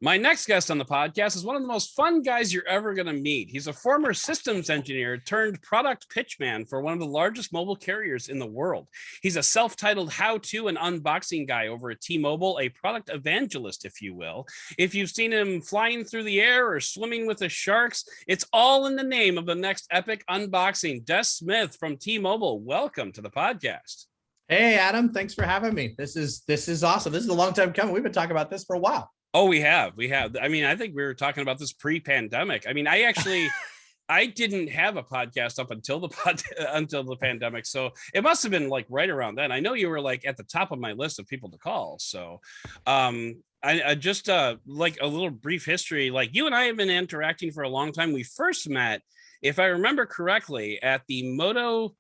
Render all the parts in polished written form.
My next guest on the podcast is one of the most fun guys you're ever going to meet. He's a former systems engineer turned product pitchman for one of the largest mobile carriers in the world. He's a self-titled how-to and unboxing guy over at T-Mobile, a product evangelist, if you will. If you've seen him flying through the air or swimming with the sharks, it's all in the name of the next epic unboxing. Des Smith from T-Mobile, welcome to the podcast. Hey, Adam, thanks for having me. This is awesome. This is a long time coming. We've been talking about this for a while. Oh, we have. I mean, I think we were talking about this pre-pandemic. I mean, I didn't have a podcast up until the pandemic. So it must have been like right around then. I know you were like at the top of my list of people to call. So I just like a little brief history, like you and I have been interacting for a long time. We first met, if I remember correctly, at the Moto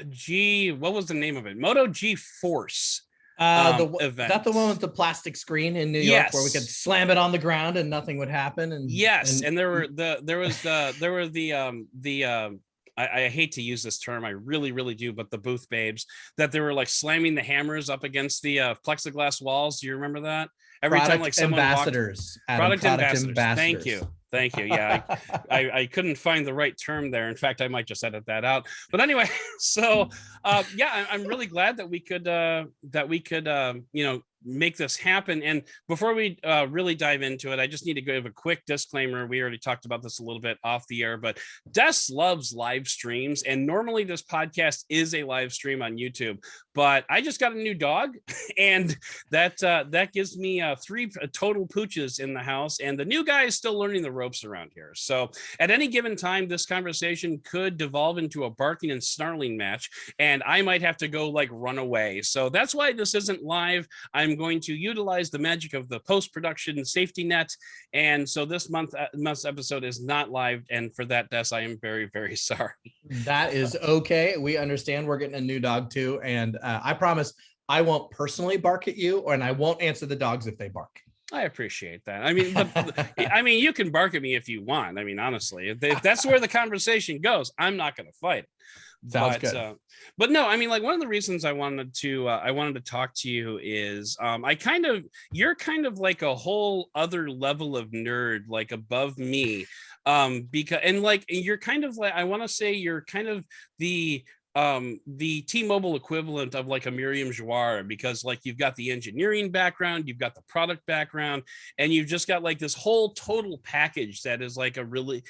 G, what was the name of it? Moto G Force. Event. That the one with the plastic screen in New York, where we could slam it on the ground and nothing would happen. And I hate to use this term, I really do, but the booth babes that they were like slamming the hammers up against the plexiglass walls. Do you remember that? Every product time like someone ambassadors, walked, Adam, product ambassadors. Thank you. Yeah, I couldn't find the right term there. In fact, I might just edit that out. But anyway, so yeah, I'm really glad that we could make this happen. And before we really dive into it, I just need to give a quick disclaimer. We already talked about this a little bit off the air, but Des loves live streams, and normally this podcast is a live stream on YouTube. But I just got a new dog, and that gives me 3 total pooches in the house, and the new guy is still learning the ropes around here. So at any given time, this conversation could devolve into a barking and snarling match, and I might have to go like run away. So that's why this isn't live. I'm going to utilize the magic of the post-production safety net, and so this month's episode is not live, and for that, Des, I am very sorry. That is okay. We understand. We're getting a new dog too, and I promise I won't personally bark at you, and I won't answer the dogs if they bark. I appreciate that. I mean, I mean, you can bark at me if you want. I mean, honestly, if that's where the conversation goes, I'm not going to fight. Sounds good. But no, I mean, like one of the reasons I wanted to talk to you is you're kind of like a whole other level of nerd, like above me, because and like you're kind of like, I want to say you're kind of the T-Mobile equivalent of like a Miriam Jouar, because like you've got the engineering background, you've got the product background, and you've just got like this whole total package that is like a really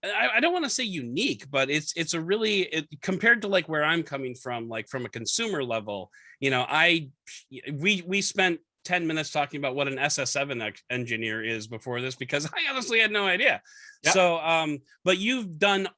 I don't want to say unique, but it's a really, compared to like where I'm coming from, like from a consumer level, you know, we spent 10 minutes talking about what an SS7 engineer is before this, because I honestly had no idea. Yep. So, but you've been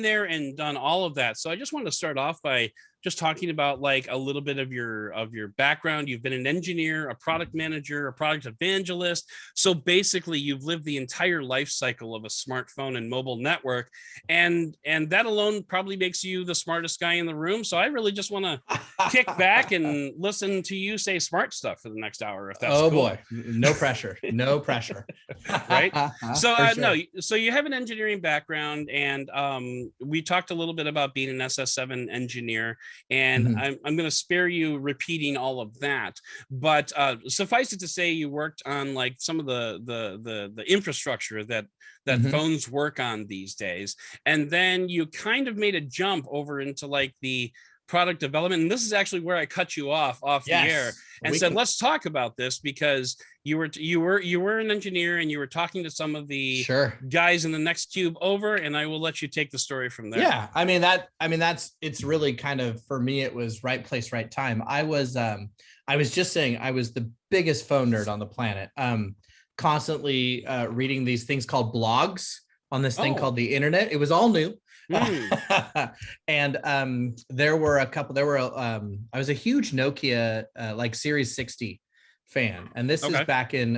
there and done all of that. So I just wanted to start off by just talking about like a little bit of your background. You've been an engineer, a product manager, a product evangelist. So basically you've lived the entire life cycle of a smartphone and mobile network. And that alone probably makes you the smartest guy in the room. So I really just want to kick back and listen to you say smart stuff for the next hour, if that's cool. Boy, no pressure. Right. So sure. No, so you have an engineering background, and we talked a little bit about being an SS7 engineer, and I'm going to spare you repeating all of that, but suffice it to say, you worked on like some of the infrastructure that phones work on these days, and then you kind of made a jump over into like the product development. And this is actually where I cut you off the air and said, let's talk about this, because you were an engineer and you were talking to some of the guys in the next cube over, and I will let you take the story from there. Yeah. It's really kind of, for me, it was right place, right time. I was just saying, I was the biggest phone nerd on the planet. Constantly reading these things called blogs on this thing called the internet. It was all new. And there were a couple, I was a huge Nokia like Series 60 fan, and this is back in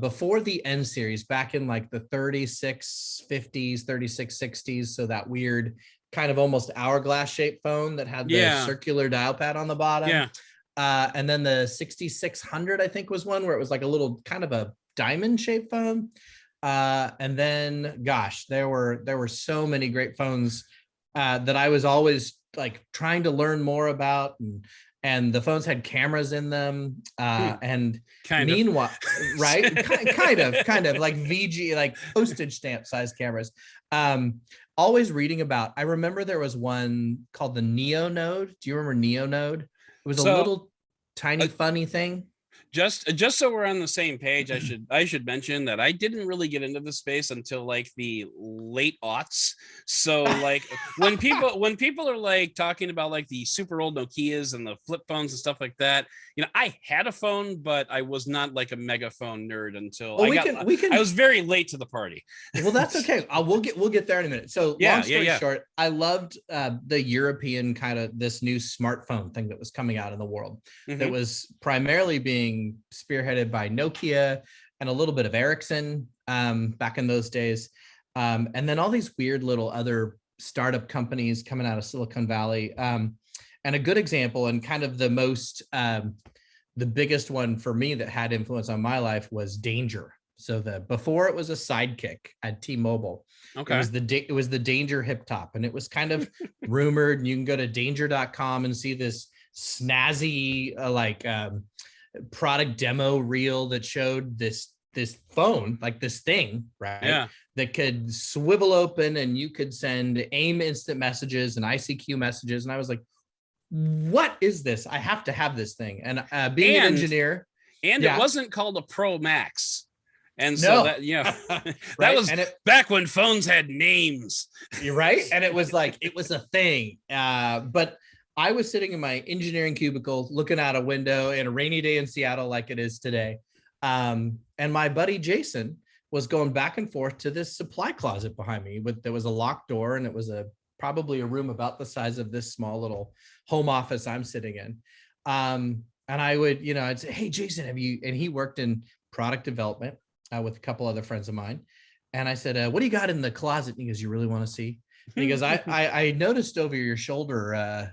before the N series, back in like the 3650s, 3660s. So that weird kind of almost hourglass shaped phone that had the circular dial pad on the bottom. And then the 6600, I think, was one where it was like a little kind of a diamond shaped phone. And then, gosh, there were so many great phones that I was always like trying to learn more about and the phones had cameras in them. And kind meanwhile, of. right? kind of like VG, like postage stamp size cameras. Always reading about, I remember there was one called the Neo Node. Do you remember Neo Node? It was a little tiny funny thing. Just so we're on the same page, I should mention that I didn't really get into the space until like the late aughts. So like when people are like talking about like the super old Nokias and the flip phones and stuff like that, you know, I had a phone, but I was not like a mega phone nerd until I was very late to the party. Well, that's okay. We'll get there in a minute. So long story short, I loved the European kind of this new smartphone thing that was coming out in the world that was primarily being spearheaded by Nokia and a little bit of Ericsson back in those days. And then all these weird little other startup companies coming out of Silicon Valley. And a good example and kind of the most, the biggest one for me that had influence on my life was Danger. So before it was a Sidekick at T-Mobile, it was the Danger hip top, and it was kind of rumored. And you can go to danger.com and see this snazzy product demo reel that showed this phone, like this thing, right? That could swivel open and you could send AIM instant messages and ICQ messages. And I was like, what is this? I have to have this thing. And being an engineer. And it wasn't called a Pro Max. And so that, that was back when phones had names. You're right. And it was like, it was a thing. But I was sitting in my engineering cubicle looking out a window in a rainy day in Seattle like it is today. And my buddy Jason was going back and forth to this supply closet behind me. There was a locked door, and it was probably a room about the size of this small little home office I'm sitting in. And I would, I'd say, hey, Jason, and he worked in product development with a couple other friends of mine. And I said, what do you got in the closet? And he goes, you really want to see? And he goes, I noticed over your shoulder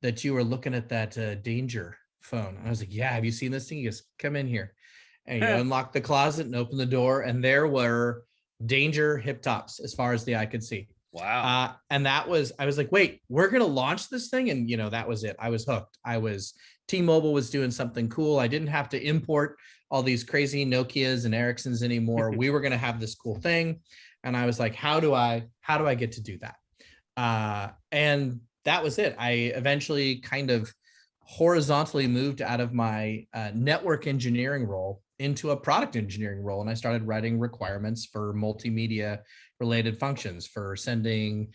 that you were looking at that Danger phone. And I was like, yeah, have you seen this thing? He goes, come in here. And you unlock the closet and open the door, and there were Danger hip tops as far as the eye could see. Wow. And I was like, wait, we're going to launch this thing. And, that was it. I was hooked. T-Mobile was doing something cool. I didn't have to import all these crazy Nokias and Ericssons anymore. We were going to have this cool thing. And I was like, how do I get to do that? And that was it. I eventually kind of horizontally moved out of my network engineering role into a product engineering role. And I started writing requirements for multimedia related functions, for sending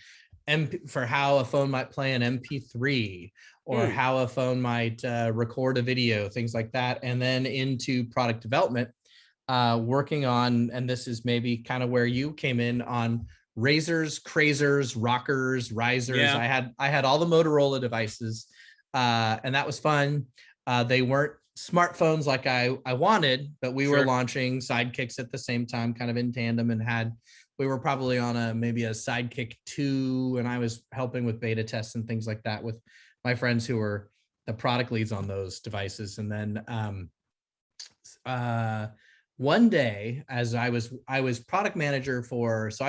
for how a phone might play an MP3 or how a phone might record a video, things like that. And then into product development, working on, and this is maybe kind of where you came in on, razors, crazers, rockers, risers. I had all the Motorola devices, and that was fun. They weren't smartphones like I wanted, but we were launching Sidekicks at the same time, kind of in tandem, and we were probably on maybe a Sidekick 2, and I was helping with beta tests and things like that with my friends who were the product leads on those devices. And then one day, as I was product manager for the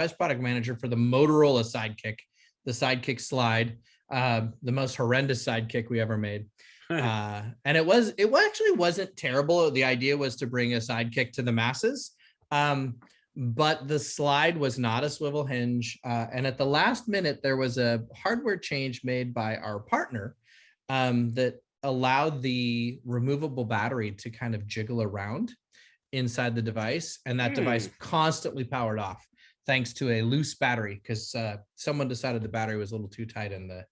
Motorola Sidekick, the Sidekick Slide, the most horrendous Sidekick we ever made. And it actually wasn't terrible. The idea was to bring a Sidekick to the masses. But the Slide was not a swivel hinge. And at the last minute, there was a hardware change made by our partner that allowed the removable battery to kind of jiggle around inside the device. And that device constantly powered off thanks to a loose battery, because someone decided the battery was a little too tight in the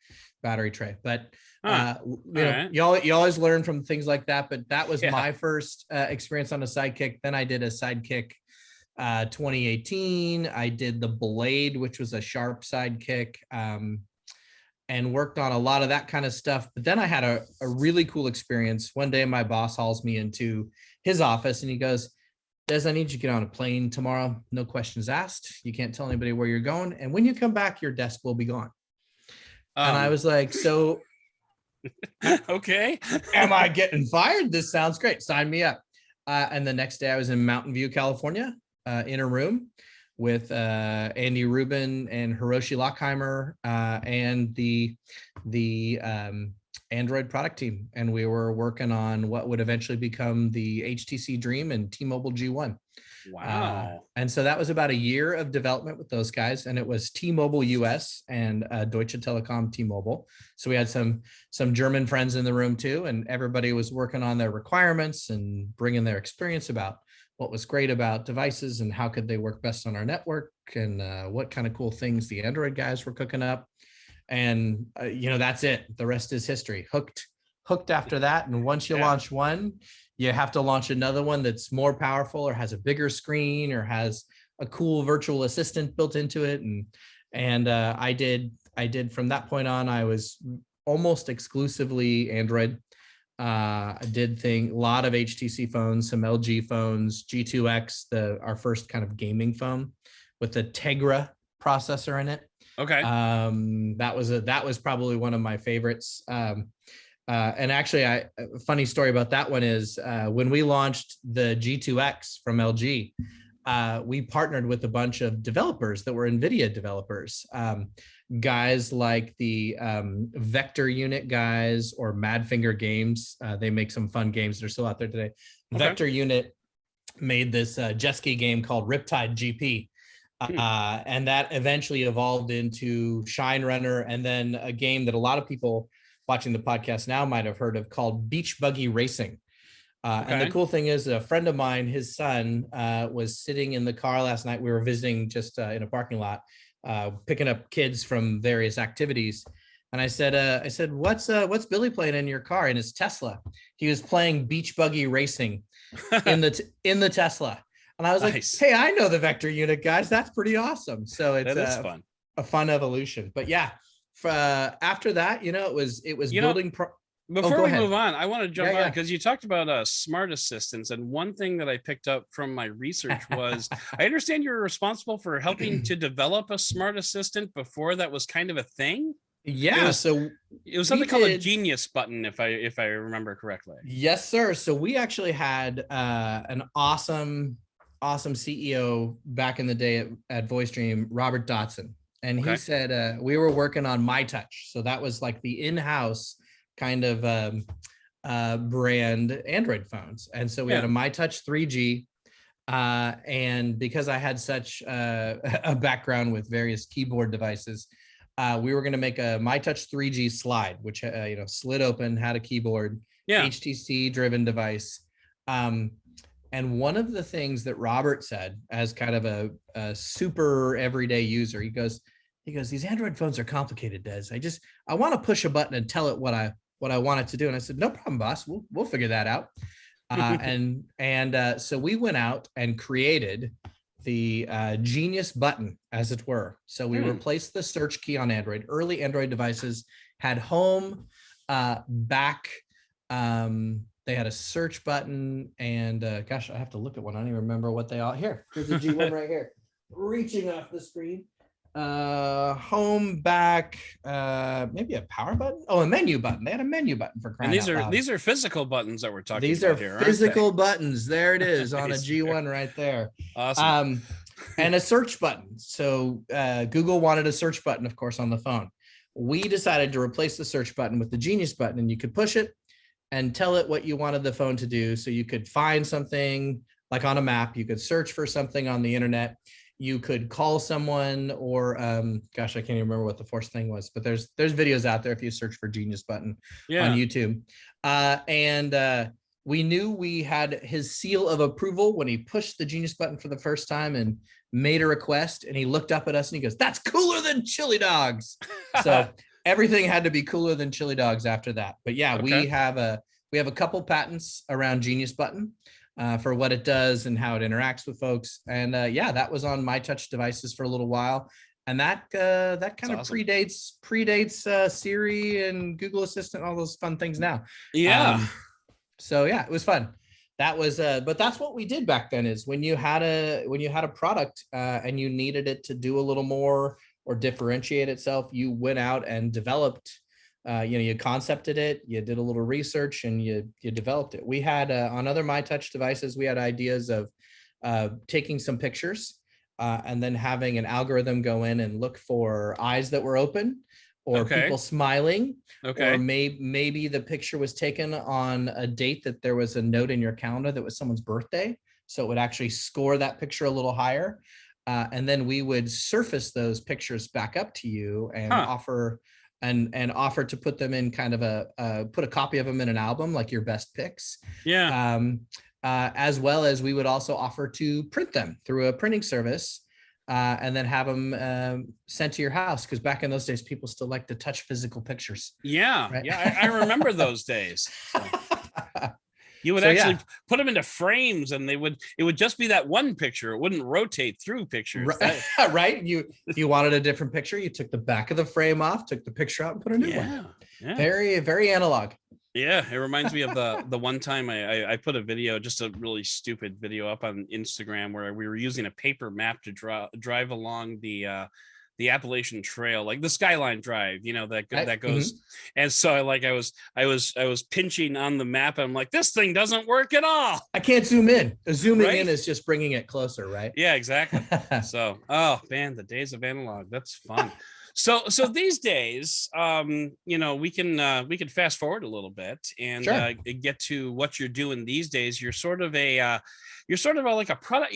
battery tray. But you always learn from things like that. But that was my first experience on a Sidekick. Then I did a Sidekick 2018. I did the Blade, which was a sharp Sidekick, and worked on a lot of that kind of stuff. But then I had a really cool experience. One day my boss hauls me into his office and he goes, Des, I need you to get on a plane tomorrow. No questions asked. You can't tell anybody where you're going. And when you come back, your desk will be gone. And I was like, so okay. Am I getting fired? This sounds great. Sign me up. And the next day I was in Mountain View, California, in a room with Andy Rubin and Hiroshi Lockheimer and the Android product team, and we were working on what would eventually become the HTC Dream and T-Mobile G1. Wow. And so that was about a year of development with those guys, and it was T-Mobile US and Deutsche Telekom T-Mobile. So we had some German friends in the room too, and everybody was working on their requirements and bringing their experience about what was great about devices and how could they work best on our network, and what kind of cool things the Android guys were cooking up. And that's it. The rest is history. Hooked after that. And once you launch one, you have to launch another one that's more powerful or has a bigger screen or has a cool virtual assistant built into it. And I did from that point on. I was almost exclusively Android. I did a lot of HTC phones, some LG phones, G2X, our first kind of gaming phone with the Tegra processor in it. Okay. That was probably one of my favorites. And actually, a funny story about that one is when we launched the G2X from LG, we partnered with a bunch of developers that were NVIDIA developers, guys like the Vector Unit guys or Madfinger Games. They make some fun games that are still out there today. Okay. Vector Unit made this jet ski game called Riptide GP. And that eventually evolved into Shine Runner, and then a game that a lot of people watching the podcast now might have heard of called Beach Buggy Racing. And the cool thing is, a friend of mine, his son, was sitting in the car last night. We were visiting just in a parking lot, picking up kids from various activities. And I said, what's Billy playing in your car? In his Tesla. He was playing Beach Buggy Racing in the Tesla. And I was nice. Like, hey, I know the Vector Unit guys. That's pretty awesome. So it's fun. A fun evolution. But yeah, after that, it was building. Before we move on, I want to jump on because you talked about smart assistants. And one thing that I picked up from my research was I understand you're responsible for helping to develop a smart assistant before that was kind of a thing. Yeah, it was something called a Genius button, if I remember correctly. Yes, sir. So we actually had an awesome CEO back in the day at VoiceDream, Robert Dotson. And he said, we were working on MyTouch. So that was like the in-house kind of brand Android phones. And so we had a MyTouch 3G. And because I had such a background with various keyboard devices, we were going to make a MyTouch 3G slide, which, slid open, had a keyboard, HTC driven device. And one of the things that Robert said, as kind of a super everyday user, he goes, these Android phones are complicated, Des. I want to push a button and tell it what I want it to do. And I said, no problem, boss. We'll figure that out. So we went out and created the Genius button, as it were. So we replaced the search key on Android. Early Android devices had home, back. They had a search button, and gosh, I have to look at one. I don't even remember what they all. Here's the G1 right here, reaching off the screen. Home, back, maybe a power button. Oh, a menu button. They had a menu button for crying out loud. These are physical buttons that we're talking about. These are here, physical buttons. There it is on a G1 right there. Awesome. And a search button. So Google wanted a search button, of course, on the phone. We decided to replace the search button with the Genius button, and you could push it and tell it what you wanted the phone to do. So you could find something like on a map, you could search for something on the internet, you could call someone, or gosh, I can't even remember what the fourth thing was, but there's videos out there if you search for Genius button on YouTube. We knew we had his seal of approval when he pushed the Genius button for the first time and made a request, and he looked up at us and he goes, "That's cooler than chili dogs." So everything had to be cooler than chili dogs after that. But yeah, we have a couple patents around Genius button for what it does and how it interacts with folks. And that was on MyTouch devices for a little while. And that kind of awesome. predates Siri and Google Assistant, all those fun things now. Yeah. So yeah, it was fun. That was, but that's what we did back then. Is when you had a product and you needed it to do a little more or differentiate itself, you went out and developed. You concepted it, you did a little research, and you developed it. We had on other MyTouch devices, we had ideas of taking some pictures and then having an algorithm go in and look for eyes that were open, or people smiling, or Okay. maybe the picture was taken on a date that there was a note in your calendar that was someone's birthday. So it would actually score that picture a little higher. And then we would surface those pictures back up to you and offer to put them in kind of put a copy of them in an album, like your best picks. Yeah. As well as we would also offer to print them through a printing service, and then have them sent to your house. Because back in those days, people still like to touch physical pictures. Yeah. Right? Yeah. I remember those days. So. You would put them into frames, and it would just be that one picture. It wouldn't rotate through pictures. Right. If you wanted a different picture, you took the back of the frame off, took the picture out, and put a new one. Yeah. Very, very analog. Yeah, it reminds me of the one time I put a video, just a really stupid video, up on Instagram where we were using a paper map to drive along the Appalachian Trail, like the Skyline Drive, that goes. And so I was pinching on the map, and I'm like, this thing doesn't work at all. I can't zoom in. Zooming in is just bringing it closer, right? Yeah, exactly. So, oh man, the days of analog. That's fun. So these days, we can fast forward a little bit and get to what you're doing these days. You're sort of like a product.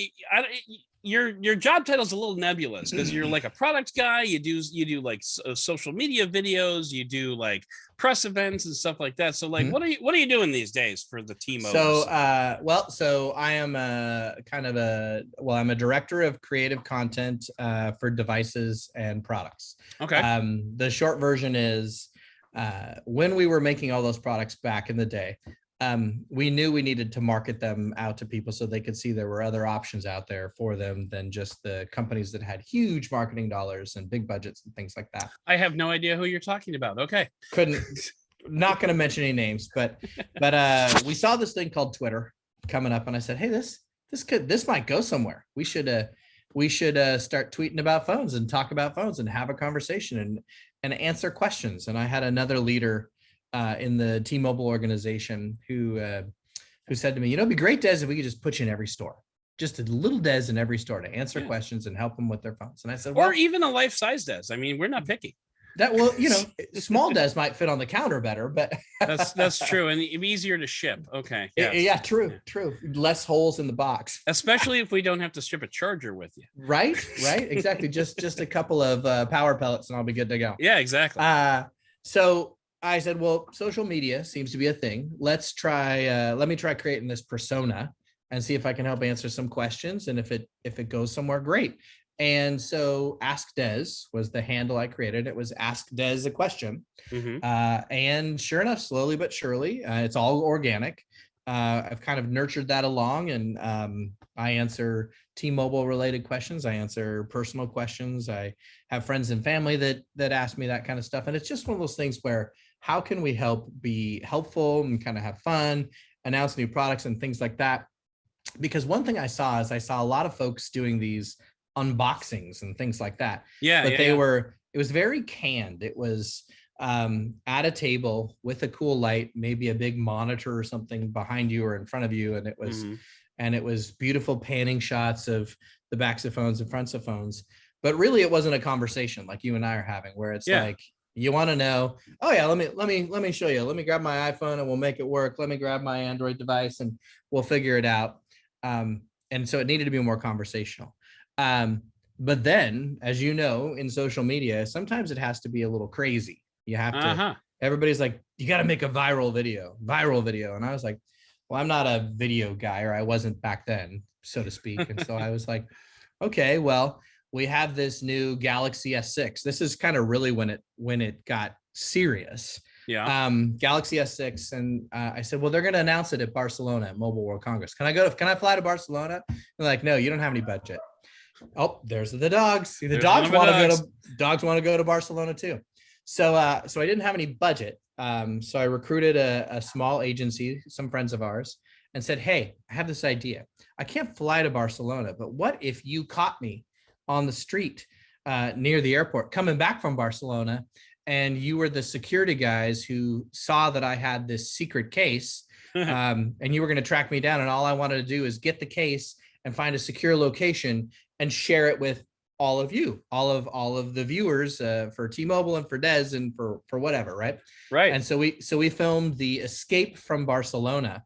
Your job title is a little nebulous because you're like a product guy. You do like social media videos. You do like press events and stuff like that. So like, what are you doing these days for the team? So I am I'm a director of creative content for devices and products. Okay. The short version is when we were making all those products back in the day, we knew we needed to market them out to people so they could see there were other options out there for them than just the companies that had huge marketing dollars and big budgets and things like that. I have no idea who you're talking about. Okay. Not going to mention any names, but we saw this thing called Twitter coming up, and I said, hey, this might go somewhere. We should start tweeting about phones and talk about phones and have a conversation and answer questions. And I had another leader in the T-Mobile organization who said to me, it'd be great, Des, if we could just put you in every store, just a little Des in every store to answer questions and help them with their phones. And I said, or even a life-size Des. I mean, we're not picky. That small Des might fit on the counter better, but that's true, and it'd be easier to ship. Okay. Yes. Yeah, true. Less holes in the box, especially if we don't have to strip a charger with you. Right, exactly. just a couple of power pellets, and I'll be good to go. Yeah, exactly. So I said, well, social media seems to be a thing. Let me try creating this persona and see if I can help answer some questions. And if it goes somewhere, great. And so Ask Des was the handle I created. It was Ask Des a Question. And sure enough, slowly but surely, it's all organic. I've kind of nurtured that along, and I answer T-Mobile related questions. I answer personal questions. I have friends and family that ask me that kind of stuff. And it's just one of those things where, how can we help be helpful and kind of have fun, announce new products and things like that? Because one thing I saw a lot of folks doing these unboxings and things like that. It was very canned. It was at a table with a cool light, maybe a big monitor or something behind you or in front of you. And it was beautiful panning shots of the backs of phones and fronts of phones. But really, it wasn't a conversation like you and I are having, where it's like, you want to know, oh yeah, let me show you. Let me grab my iPhone and we'll make it work. Let me grab my Android device and we'll figure it out. And so it needed to be more conversational. But then, as you know, in social media, sometimes it has to be a little crazy. You have to, everybody's like, you got to make a viral video. And I was like, well, I'm not a video guy, or I wasn't back then, so to speak. And so I was like, okay, well, we have this new Galaxy S6. This is kind of really when it got serious. Yeah. Galaxy S6. And I said, well, they're going to announce it at Barcelona at Mobile World Congress. Can I fly to Barcelona? They're like, no, you don't have any budget. Oh, there's the dogs. The dogs want to go to Barcelona too. So I didn't have any budget. So I recruited a small agency, some friends of ours, and said, hey, I have this idea. I can't fly to Barcelona, but what if you caught me on the street near the airport coming back from Barcelona, and you were the security guys who saw that I had this secret case, and you were going to track me down, and all I wanted to do is get the case and find a secure location and share it with all of you, all of the viewers, for T-Mobile and for Des and for whatever, right? Right. And so we filmed the Escape from Barcelona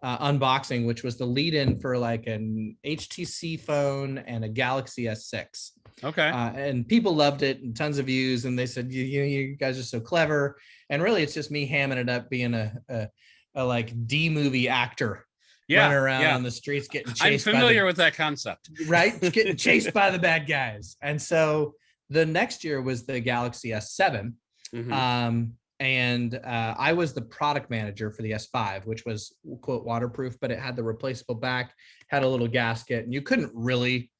unboxing, which was the lead-in for like an HTC phone and a Galaxy S6. Okay. And people loved it and tons of views, and they said, you guys are so clever. And really, it's just me hamming it up, being a like D movie actor. Running around on the streets getting chased. I'm familiar with that concept. Right? Getting chased by the bad guys. And so the next year was the Galaxy S7. Mm-hmm. And I was the product manager for the S5, which was, quote, waterproof, but it had the replaceable back, had a little gasket, and you couldn't really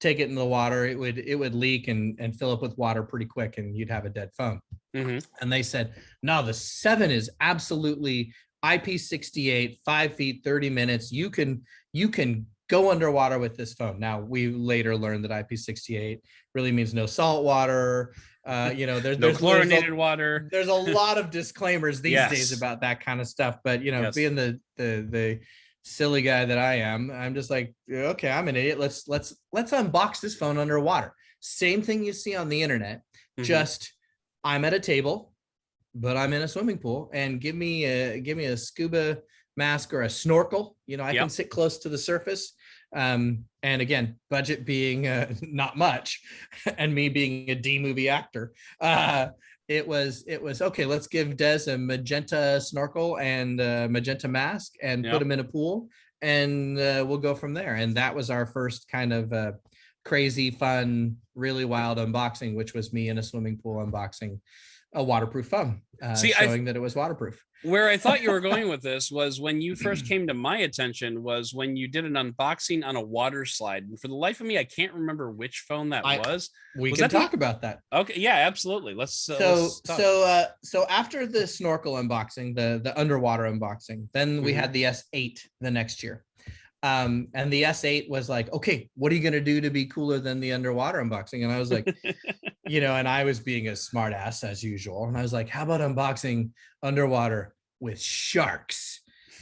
take it in the water. It would leak and fill up with water pretty quick, and you'd have a dead phone. Mm-hmm. And they said, no, the 7 is absolutely IP68, 5 feet, 30 minutes. You can go underwater with this phone. Now, we later learned that IP68 really means no salt water. There's no chlorinated water. There's a lot of disclaimers these days about that kind of stuff. But being the silly guy that I am, I'm just like, okay, I'm an idiot. Let's unbox this phone underwater. Same thing you see on the internet. Mm-hmm. Just I'm at a table, but I'm in a swimming pool, and give me a scuba mask or a snorkel. I can sit close to the surface. And again, budget being not much, and me being a D movie actor, it was okay. Let's give Des a magenta snorkel and a magenta mask, and put him in a pool, and we'll go from there. And that was our first kind of crazy, fun, really wild unboxing, which was me in a swimming pool unboxing a waterproof phone, showing that it was waterproof. Where I thought you were going with this was when you first came to my attention was when you did an unboxing on a water slide. And for the life of me, I can't remember which phone that was. We can talk about that. Okay, yeah, absolutely. Let's talk. So after the snorkel unboxing, the underwater unboxing, then we had the S8 the next year. And the S8 was like, okay, what are you going to do to be cooler than the underwater unboxing? And I was like, and I was being a smart ass as usual. And I was like, how about unboxing underwater with sharks?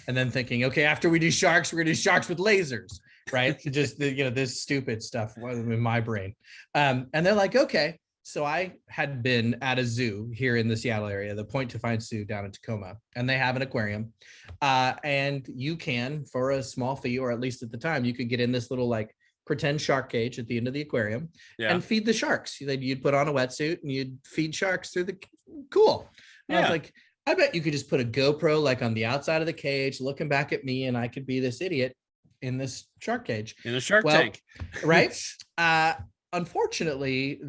And then thinking, okay, after we do sharks, we're going to do sharks with lasers, right? Just, this stupid stuff in my brain. And they're like, okay. So I had been at a zoo here in the Seattle area, the Point to Find Zoo down in Tacoma, and they have an aquarium. And you can, for a small fee, or at least at the time, you could get in this little like pretend shark cage at the end of the aquarium and feed the sharks. You'd put on a wetsuit and you'd feed sharks through the cool. And I was like, I bet you could just put a GoPro like on the outside of the cage, looking back at me, and I could be this idiot in this shark cage. In a shark tank. Right? Unfortunately,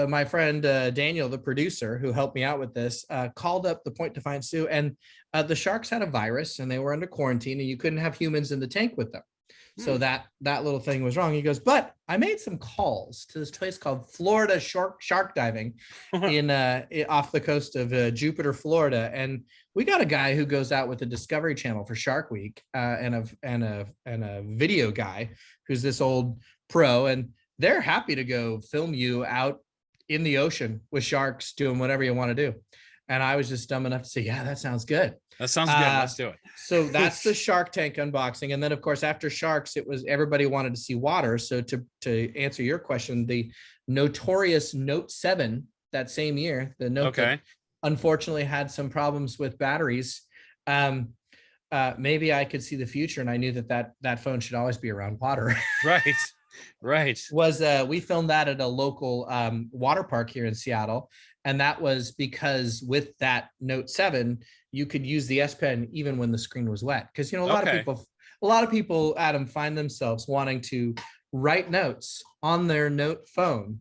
my friend Daniel, the producer who helped me out with this, called up the Point to Find Zoo, and the sharks had a virus and they were under quarantine, and you couldn't have humans in the tank with them. So that little thing was wrong. He goes, but I made some calls to this place called Florida Shark Diving in off the coast of Jupiter, Florida, and we got a guy who goes out with the Discovery Channel for Shark Week, and a video guy who's this old pro, and they're happy to go film you out in the ocean with sharks doing whatever you want to do. And I was just dumb enough to say, yeah, that sounds good. That sounds good. Let's do it. So that's the Shark Tank unboxing. And then, of course, after sharks, it was everybody wanted to see water. So to answer your question, the notorious Note 7 that same year, the Note that unfortunately had some problems with batteries. Maybe I could see the future, and I knew that phone should always be around water. Right. We filmed that at a local water park here in Seattle. And that was because with that Note 7, you could use the S Pen even when the screen was wet. Because, a lot of people, Adam, find themselves wanting to write notes on their Note phone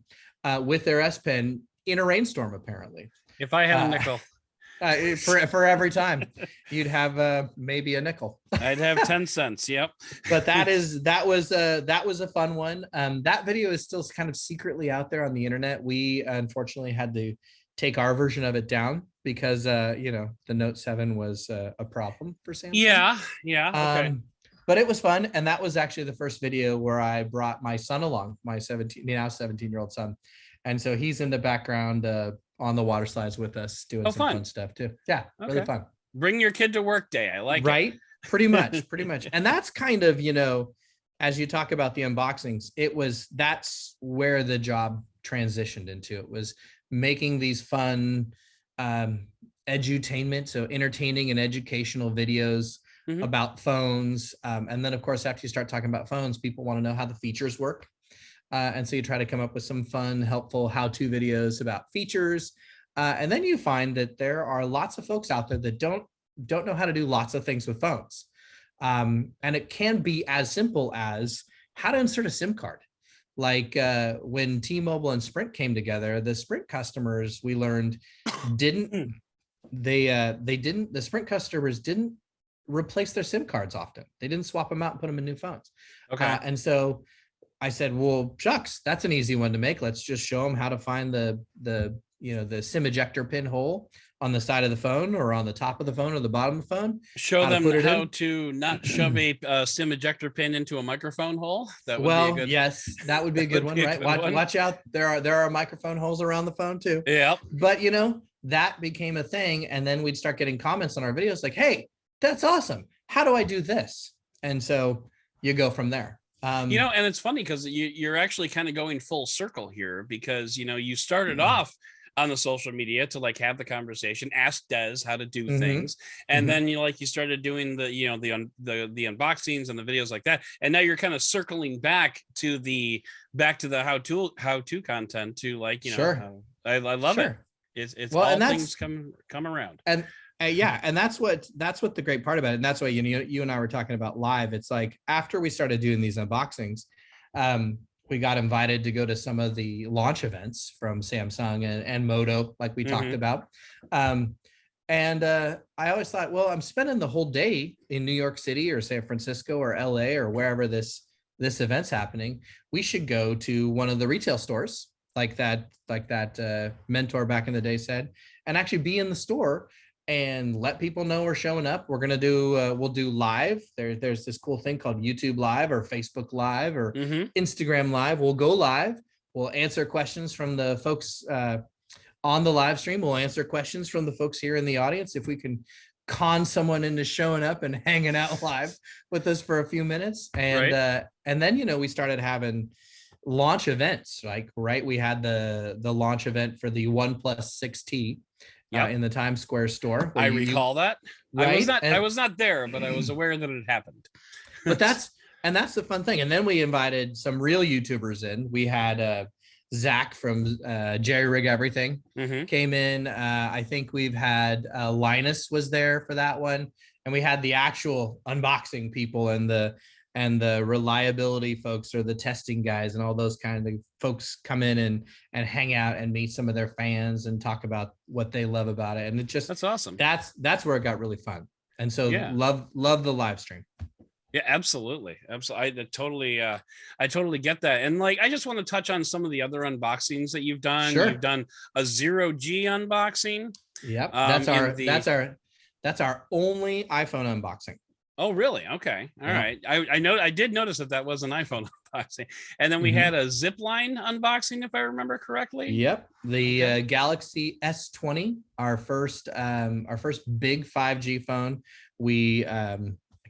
with their S Pen in a rainstorm, apparently. If I had a nickel. For every time, you'd have maybe a nickel. I'd have 10 cents. Yep. But that was a fun one. That video is still kind of secretly out there on the internet. We unfortunately had to take our version of it down because the Note 7 was a problem for Samsung. Yeah. Okay. But it was fun, and that was actually the first video where I brought my son along, my 17-year-old son, and so he's in the background on the water slides with us doing some fun stuff too. Yeah, really fun. Bring your kid to work day. I like it. Right? Pretty much. And that's kind of, as you talk about the unboxings, that's where the job transitioned into. It was making these fun edutainment, so entertaining and educational videos about phones. And then of course, after you start talking about phones, people want to know how the features work. And so you try to come up with some fun, helpful how-to videos about features. And then you find that there are lots of folks out there that don't know how to do lots of things with phones. And it can be as simple as how to insert a SIM card. Like when T-Mobile and Sprint came together, the Sprint customers, we learned, the Sprint customers didn't replace their SIM cards often. They didn't swap them out and put them in new phones. Okay. And so I said, well, shucks, that's an easy one to make. Let's just show them how to find the SIM ejector pin hole on the side of the phone or on the top of the phone or the bottom of the phone. Show them how to not shove a SIM ejector pin into a microphone hole. That would be a good. Yes, that would be a good one, right? Watch out. There are microphone holes around the phone too. Yeah. But that became a thing. And then we'd start getting comments on our videos like, hey, that's awesome. How do I do this? And so you go from there. And it's funny because you're actually kind of going full circle here because, you started off on the social media to like have the conversation, ask Des how to do things. And then you started doing the unboxings and the videos like that. And now you're kind of circling back to the how-to content to like, sure. I love it. It's well, all and things come around. And and that's what the great part about it. And that's why, you and I were talking about live. It's like, after we started doing these unboxings, we got invited to go to some of the launch events from Samsung and Moto, like we talked about. And I always thought, well, I'm spending the whole day in New York City or San Francisco or LA or wherever this event's happening. We should go to one of the retail stores like that mentor back in the day said, and actually be in the store and let people know we're showing up. We're going to do, we'll do live. There's this cool thing called YouTube Live or Facebook Live or Instagram Live. We'll go live. We'll answer questions from the folks on the live stream. We'll answer questions from the folks here in the audience. If we can con someone into showing up and hanging out live with us for a few minutes. And, and then, we started having launch events. We had the launch event for the OnePlus 6T. In the Times Square store. I recall that. Right? I was not there, but I was aware that it happened. But that's the fun thing. And then we invited some real YouTubers in. We had Zach from Jerry Rig Everything came in. I think we've had Linus was there for that one. And we had the actual unboxing people and the reliability folks or the testing guys and all those kind of folks come in and hang out and meet some of their fans and talk about what they love about it. And that's awesome. That's where it got really fun. And so love the live stream. Yeah, absolutely. I totally get that. And like, I just want to touch on some of the other unboxings that you've done. Sure. You've done a 0G unboxing. Yep. That's our only iPhone unboxing. Oh, really? Okay. All right. I know. I did notice that was an iPhone unboxing, and then we had a zipline unboxing, if I remember correctly. Yep. The Galaxy S20, our first big 5G phone. We I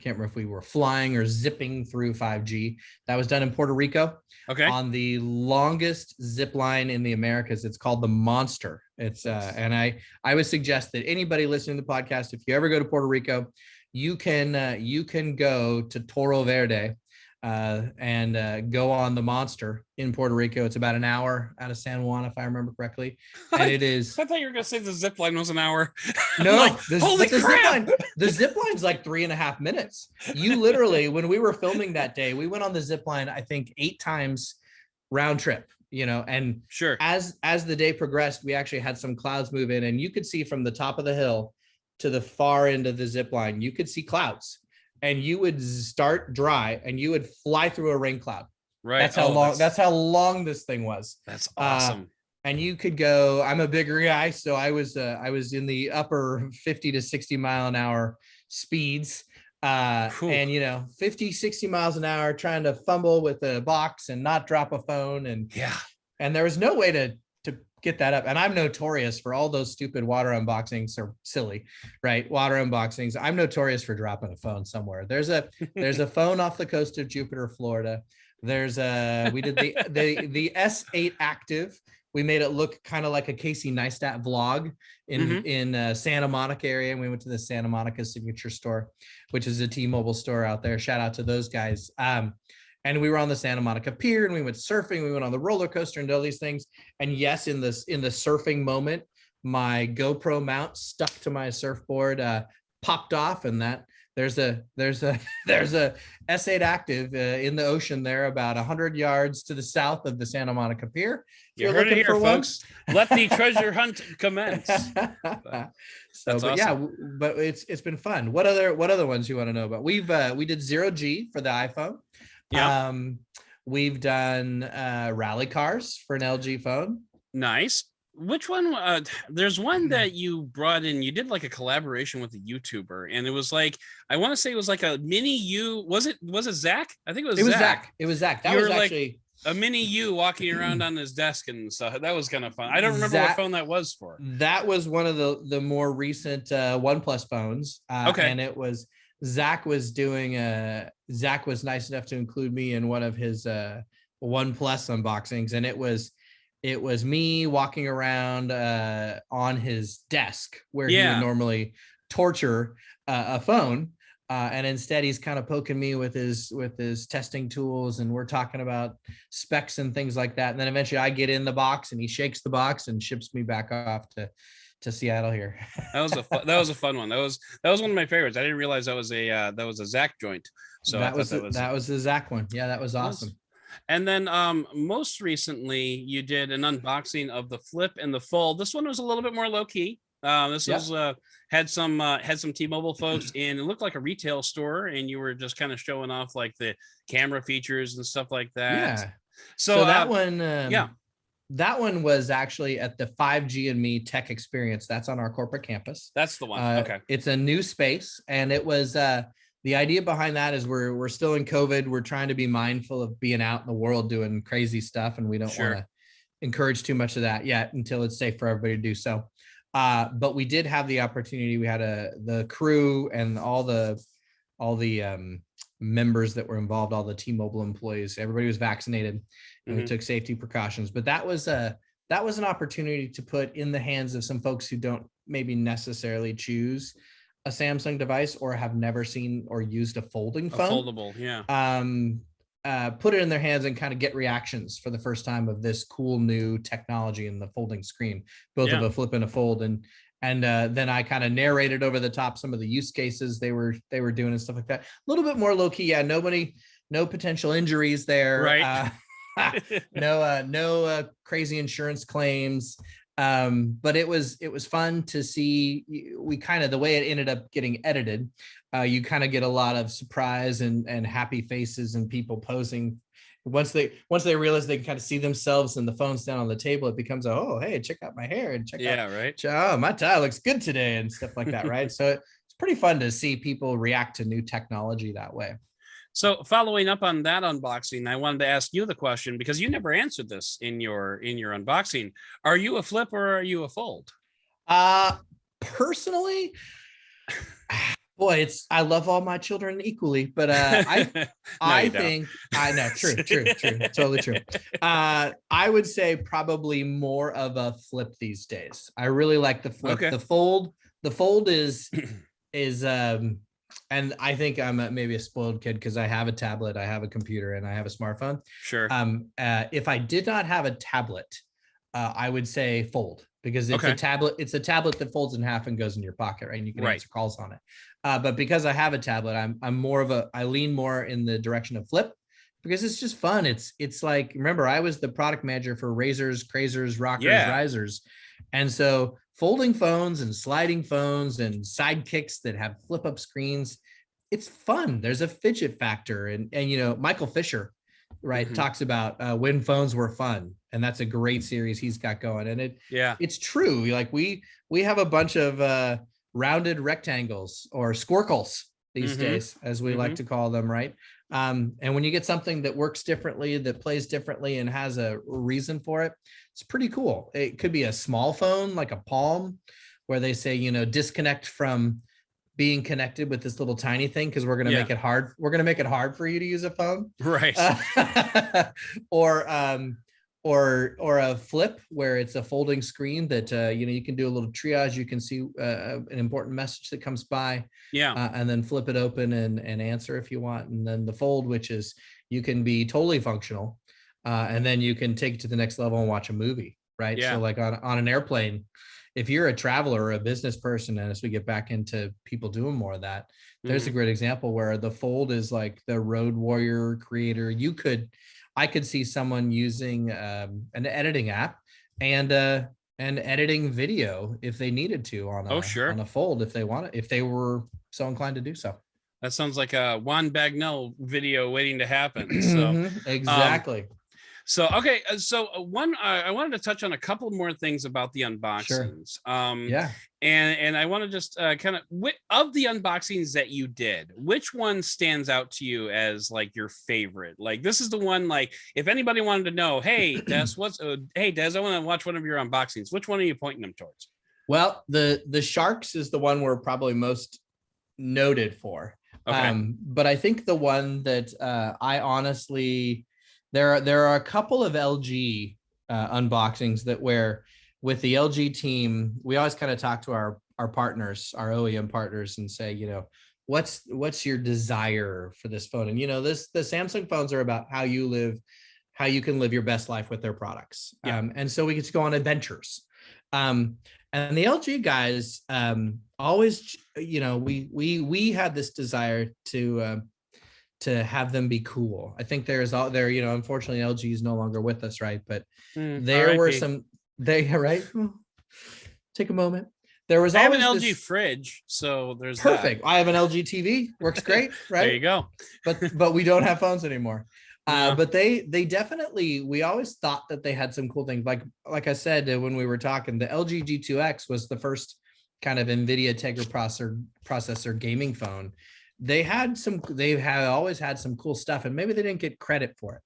can't remember if we were flying or zipping through 5G. That was done in Puerto Rico. Okay. On the longest zip line in the Americas. It's called the Monster. It's and I would suggest that anybody listening to the podcast, if you ever go to Puerto Rico, you can go to Toro Verde and go on the Monster in Puerto Rico. It's about an hour out of San Juan, if I remember correctly. And it is. I thought you were gonna say the zip line was an hour. No, like, holy crap! The zip line's like 3.5 minutes. You literally, when we were filming that day, we went on the zip line, I think 8 times round trip. And sure, as the day progressed, we actually had some clouds move in, and you could see from the top of the hill to the far end of the zip line, you could see clouds, and you would start dry and you would fly through a rain cloud. Right. That's how long this thing was. That's awesome. And you could go, I'm a bigger guy, so I was in the upper 50 to 60 mile an hour speeds. And 50, 60 miles an hour trying to fumble with a box and not drop a phone. And there was no way to get that up. And I'm notorious for all those stupid water unboxings, or silly, right? Water unboxings. I'm notorious for dropping a phone somewhere. There's a phone off the coast of Jupiter, Florida. We did the S8 Active. We made it look kind of like a Casey Neistat vlog in Santa Monica area. And we went to the Santa Monica Signature Store, which is a T-Mobile store out there. Shout out to those guys. And we were on the Santa Monica Pier, and we went surfing. We went on the roller coaster and all these things. And yes, in the surfing moment, my GoPro mount stuck to my surfboard, popped off, and that there's a S8 Active in the ocean there, about 100 yards to the south of the Santa Monica Pier. You heard it here, folks. Let the treasure hunt commence. But awesome. Yeah, but it's been fun. What other ones you want to know about? We did 0G for the iPhone. Yeah. We've done rally cars for an LG phone. Nice. Which one? There's one that you brought in. You did like a collaboration with a YouTuber, and it was like, I want to say it was like a mini you. Was it Zach? I think it was Zach. It was Zach. That was actually like a mini you walking around on his desk and stuff. That was kind of fun. I don't remember what phone that was for. That was one of the more recent OnePlus phones. Okay. And it was Zach was nice enough to include me in one of his OnePlus unboxings, and it was me walking around on his desk where he would normally torture a phone, and instead he's kind of poking me with his testing tools, and we're talking about specs and things like that. And then eventually I get in the box, and he shakes the box and ships me back off to Seattle here. That was a fun one. That was one of my favorites. I didn't realize that was a Zach joint. So that was the Zach one. Yeah, that was awesome. And then most recently you did an unboxing of the Flip and the Fold. This one was a little bit more low key. This was had some T-Mobile folks in. It looked like a retail store, and you were just kind of showing off like the camera features and stuff like that. Yeah. So that one, that one was actually at the 5G and Me Tech Experience. That's on our corporate campus. That's the one. Okay. It's a new space, and it was the idea behind that is we're still in COVID. We're trying to be mindful of being out in the world doing crazy stuff, and we don't want to encourage too much of that yet until it's safe for everybody to do so. But we did have the opportunity. We had the crew and all the members that were involved, all the T-Mobile employees, everybody was vaccinated, and we took safety precautions. But that was an opportunity to put in the hands of some folks who don't maybe necessarily choose a Samsung device or have never seen or used a folding phone. Foldable, yeah. Put it in their hands and kind of get reactions for the first time of this cool new technology in the folding screen, both of a flip and a fold. And then I kind of narrated over the top some of the use cases they were doing and stuff like that. A little bit more low key. Yeah, no potential injuries there. Right. No crazy insurance claims. But it was fun to see. We kind of, the way it ended up getting edited, you kind of get a lot of surprise and happy faces and people posing. Once they realize they can kind of see themselves and the phone's down on the table, it becomes oh, hey, check out my hair and check out, right. Oh, my tie looks good today and stuff like that. Right. So it's pretty fun to see people react to new technology that way. So following up on that unboxing, I wanted to ask you the question, because you never answered this in your unboxing. Are you a flip or are you a fold? Personally, boy, I love all my children equally, but I think I know, true, totally true. I would say probably more of a flip these days. I really like the flip. Okay. The fold is and I think I'm maybe a spoiled kid because I have a tablet, I have a computer, and I have a smartphone. Sure. If I did not have a tablet, I would say fold, because it's a tablet. It's a tablet that folds in half and goes in your pocket, right? And you can answer calls on it. But because I have a tablet, I lean more in the direction of flip, because it's just fun. It's like, remember, I was the product manager for razors, crazers, rockers, risers, and so folding phones and sliding phones and sidekicks that have flip up screens, it's fun. There's a fidget factor, and Michael Fisher, right, talks about when phones were fun, and that's a great series he's got going. And it's true. Like we have a bunch of rounded rectangles or squircles these days, as we like to call them, right? And when you get something that works differently, that plays differently, and has a reason for it, it's pretty cool. It could be a small phone, like a Palm, where they say, you know, disconnect from being connected with this little tiny thing, because we're going to make it hard. We're going to make it hard for you to use a phone, right? Or a flip, where it's a folding screen that you know, you can do a little triage. You can see an important message that comes by, and then flip it open and answer if you want. And then the fold, which is you can be totally functional, and then you can take it to the next level and watch a movie, right? So like on an airplane, if you're a traveler or a business person, and as we get back into people doing more of that, there's a great example where the fold is like the road warrior creator. I could see someone using an editing app and editing video if they needed to on a fold, if they wanted, if they were so inclined to do so. That sounds like a Juan Bagnell video waiting to happen. So exactly. So, okay. So I wanted to touch on a couple more things about the unboxings. Yeah. And I want to just kind of the unboxings that you did, which one stands out to you as like your favorite? Like, this is the one, like, if anybody wanted to know, hey, Des, hey, Des, I want to watch one of your unboxings. Which one are you pointing them towards? Well, the Sharks is the one we're probably most noted for. Okay. But I think the one that I honestly, there are a couple of LG unboxings that where with the LG team, we always kind of talk to our partners, our OEM partners, and say, you know, what's your desire for this phone? And, you know, the Samsung phones are about how you can live your best life with their products. And so we get to go on adventures. And the LG guys always, you know, we had this desire to have them be cool. I think you know, unfortunately LG is no longer with us, right? But there were some, right? Take a moment. There was always I have an LG fridge, so there's perfect. I have an LG TV, works great, right? There you go. But we don't have phones anymore. But they definitely, we always thought that they had some cool things. Like I said, when we were talking, the LG G2X was the first kind of NVIDIA Tegra processor gaming phone. They have always had some cool stuff, and maybe they didn't get credit for it.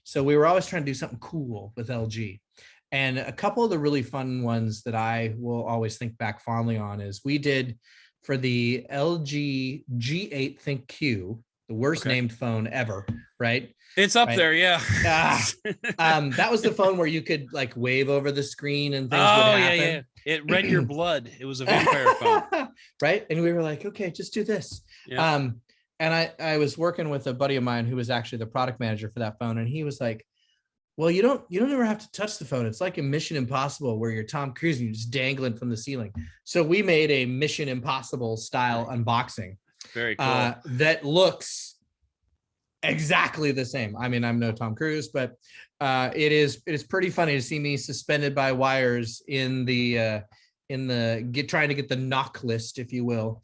So we were always trying to do something cool with LG. And a couple of the really fun ones that I will always think back fondly on is we did for the LG G8 Think Q, the worst named phone ever, right? It's up there, yeah. That was the phone where you could like wave over the screen and things would happen. Yeah. It read your blood. It was a vampire phone. Right? And we were like, okay, just do this. Yeah. And I was working with a buddy of mine who was actually the product manager for that phone. And he was like, well, you don't ever have to touch the phone. It's like a Mission Impossible where you're Tom Cruise and you're just dangling from the ceiling. So we made a Mission Impossible style unboxing. Very cool. That looks exactly the same. I mean, I'm no Tom Cruise, but it is pretty funny to see me suspended by wires in the trying to get the knock list, if you will,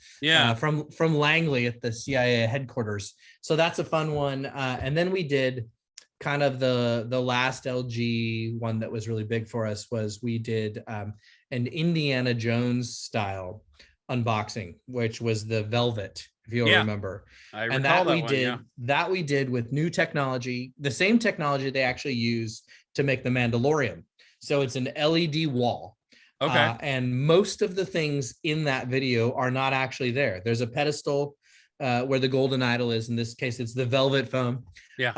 from Langley at the CIA headquarters. So that's a fun one. And then we did kind of the last LG one that was really big for us was we did an Indiana Jones style unboxing, which was the Velvet, if you'll remember. I recall that we did with new technology, the same technology they actually use to make the Mandalorian. So it's an LED wall. Okay. And most of the things in that video are not actually there. There's a pedestal where the golden idol is. In this case, it's the Velvet phone. Yeah.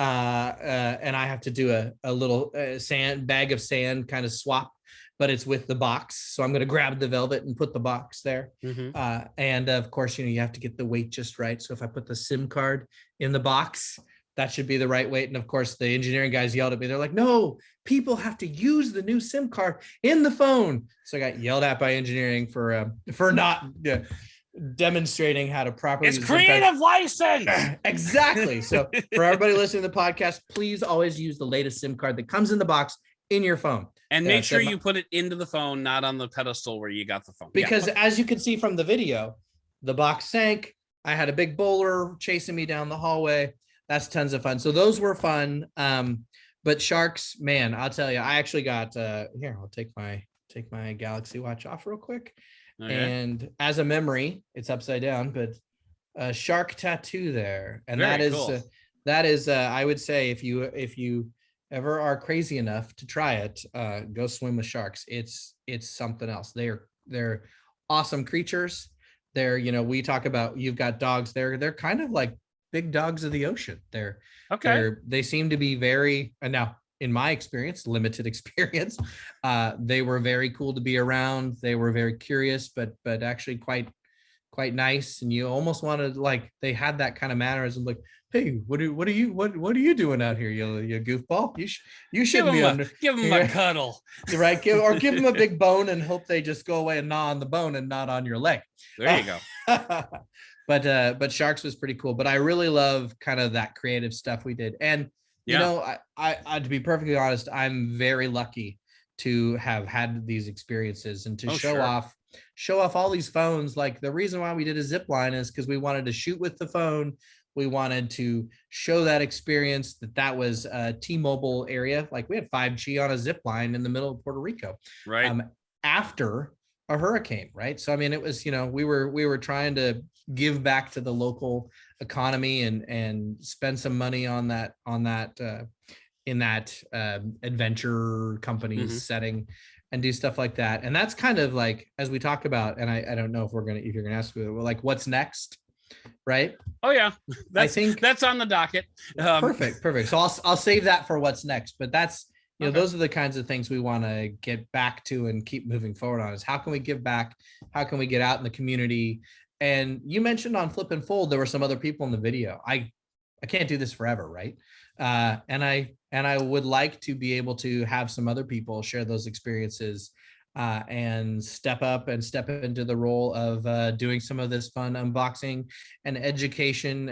And I have to do a little bag of sand kind of swap, but it's with the box. So I'm going to grab the Velvet and put the box there. Mm-hmm. And of course, you know, you have to get the weight just right. So if I put the SIM card in the box, that should be the right weight. And of course, the engineering guys yelled at me. They're like, no, people have to use the new SIM card in the phone. So I got yelled at by engineering for not demonstrating how to properly. It's creative license. Exactly. So for everybody listening to the podcast, please always use the latest SIM card that comes in the box in your phone. And make sure you put it into the phone, not on the pedestal where you got the phone. Because as you can see from the video, the box sank. I had a big bowler chasing me down the hallway. That's tons of fun. So those were fun. But Sharks, man, I'll tell you, I actually got here. I'll take my Galaxy Watch off real quick. Okay. And as a memory, it's upside down, but a shark tattoo there, and Very cool. That is I would say if you ever are crazy enough to try it, go swim with sharks. It's something else. They're awesome creatures. They're, you know, we talk about, you've got dogs. They're kind of like big dogs of the ocean. They seem to be very, and now in my experience, limited experience, they were very cool to be around. They were very curious, but actually quite nice. And you almost wanted, like, they had that kind of mannerism, like, hey, what are you doing out here, you goofball? You shouldn't give them a cuddle, right? Give them a big bone and hope they just go away and gnaw on the bone and not on your leg. There you go. But sharks was pretty cool. But I really love kind of that creative stuff we did. And you know, I to be perfectly honest, I'm very lucky to have had these experiences and to show off all these phones. Like, the reason why we did a zip line is because we wanted to shoot with the phone. We wanted to show that experience, that was a T-Mobile area. Like, we had 5G on a zip line in the middle of Puerto Rico, right? After a hurricane, right? So I mean, it was, you know, we were trying to give back to the local economy and spend some money on that in that adventure companies setting, and do stuff like that. And that's kind of like, as we talk about, and I don't know if you're gonna ask me, like, what's next, right? Oh yeah, I think that's on the docket. Perfect. So I'll save that for what's next. But that's, you know, those are the kinds of things we want to get back to and keep moving forward on, is how can we give back? How can we get out in the community? And you mentioned on Flip and Fold, there were some other people in the video. I can't do this forever, right? And I would like to be able to have some other people share those experiences, and step into the role of doing some of this fun unboxing and education,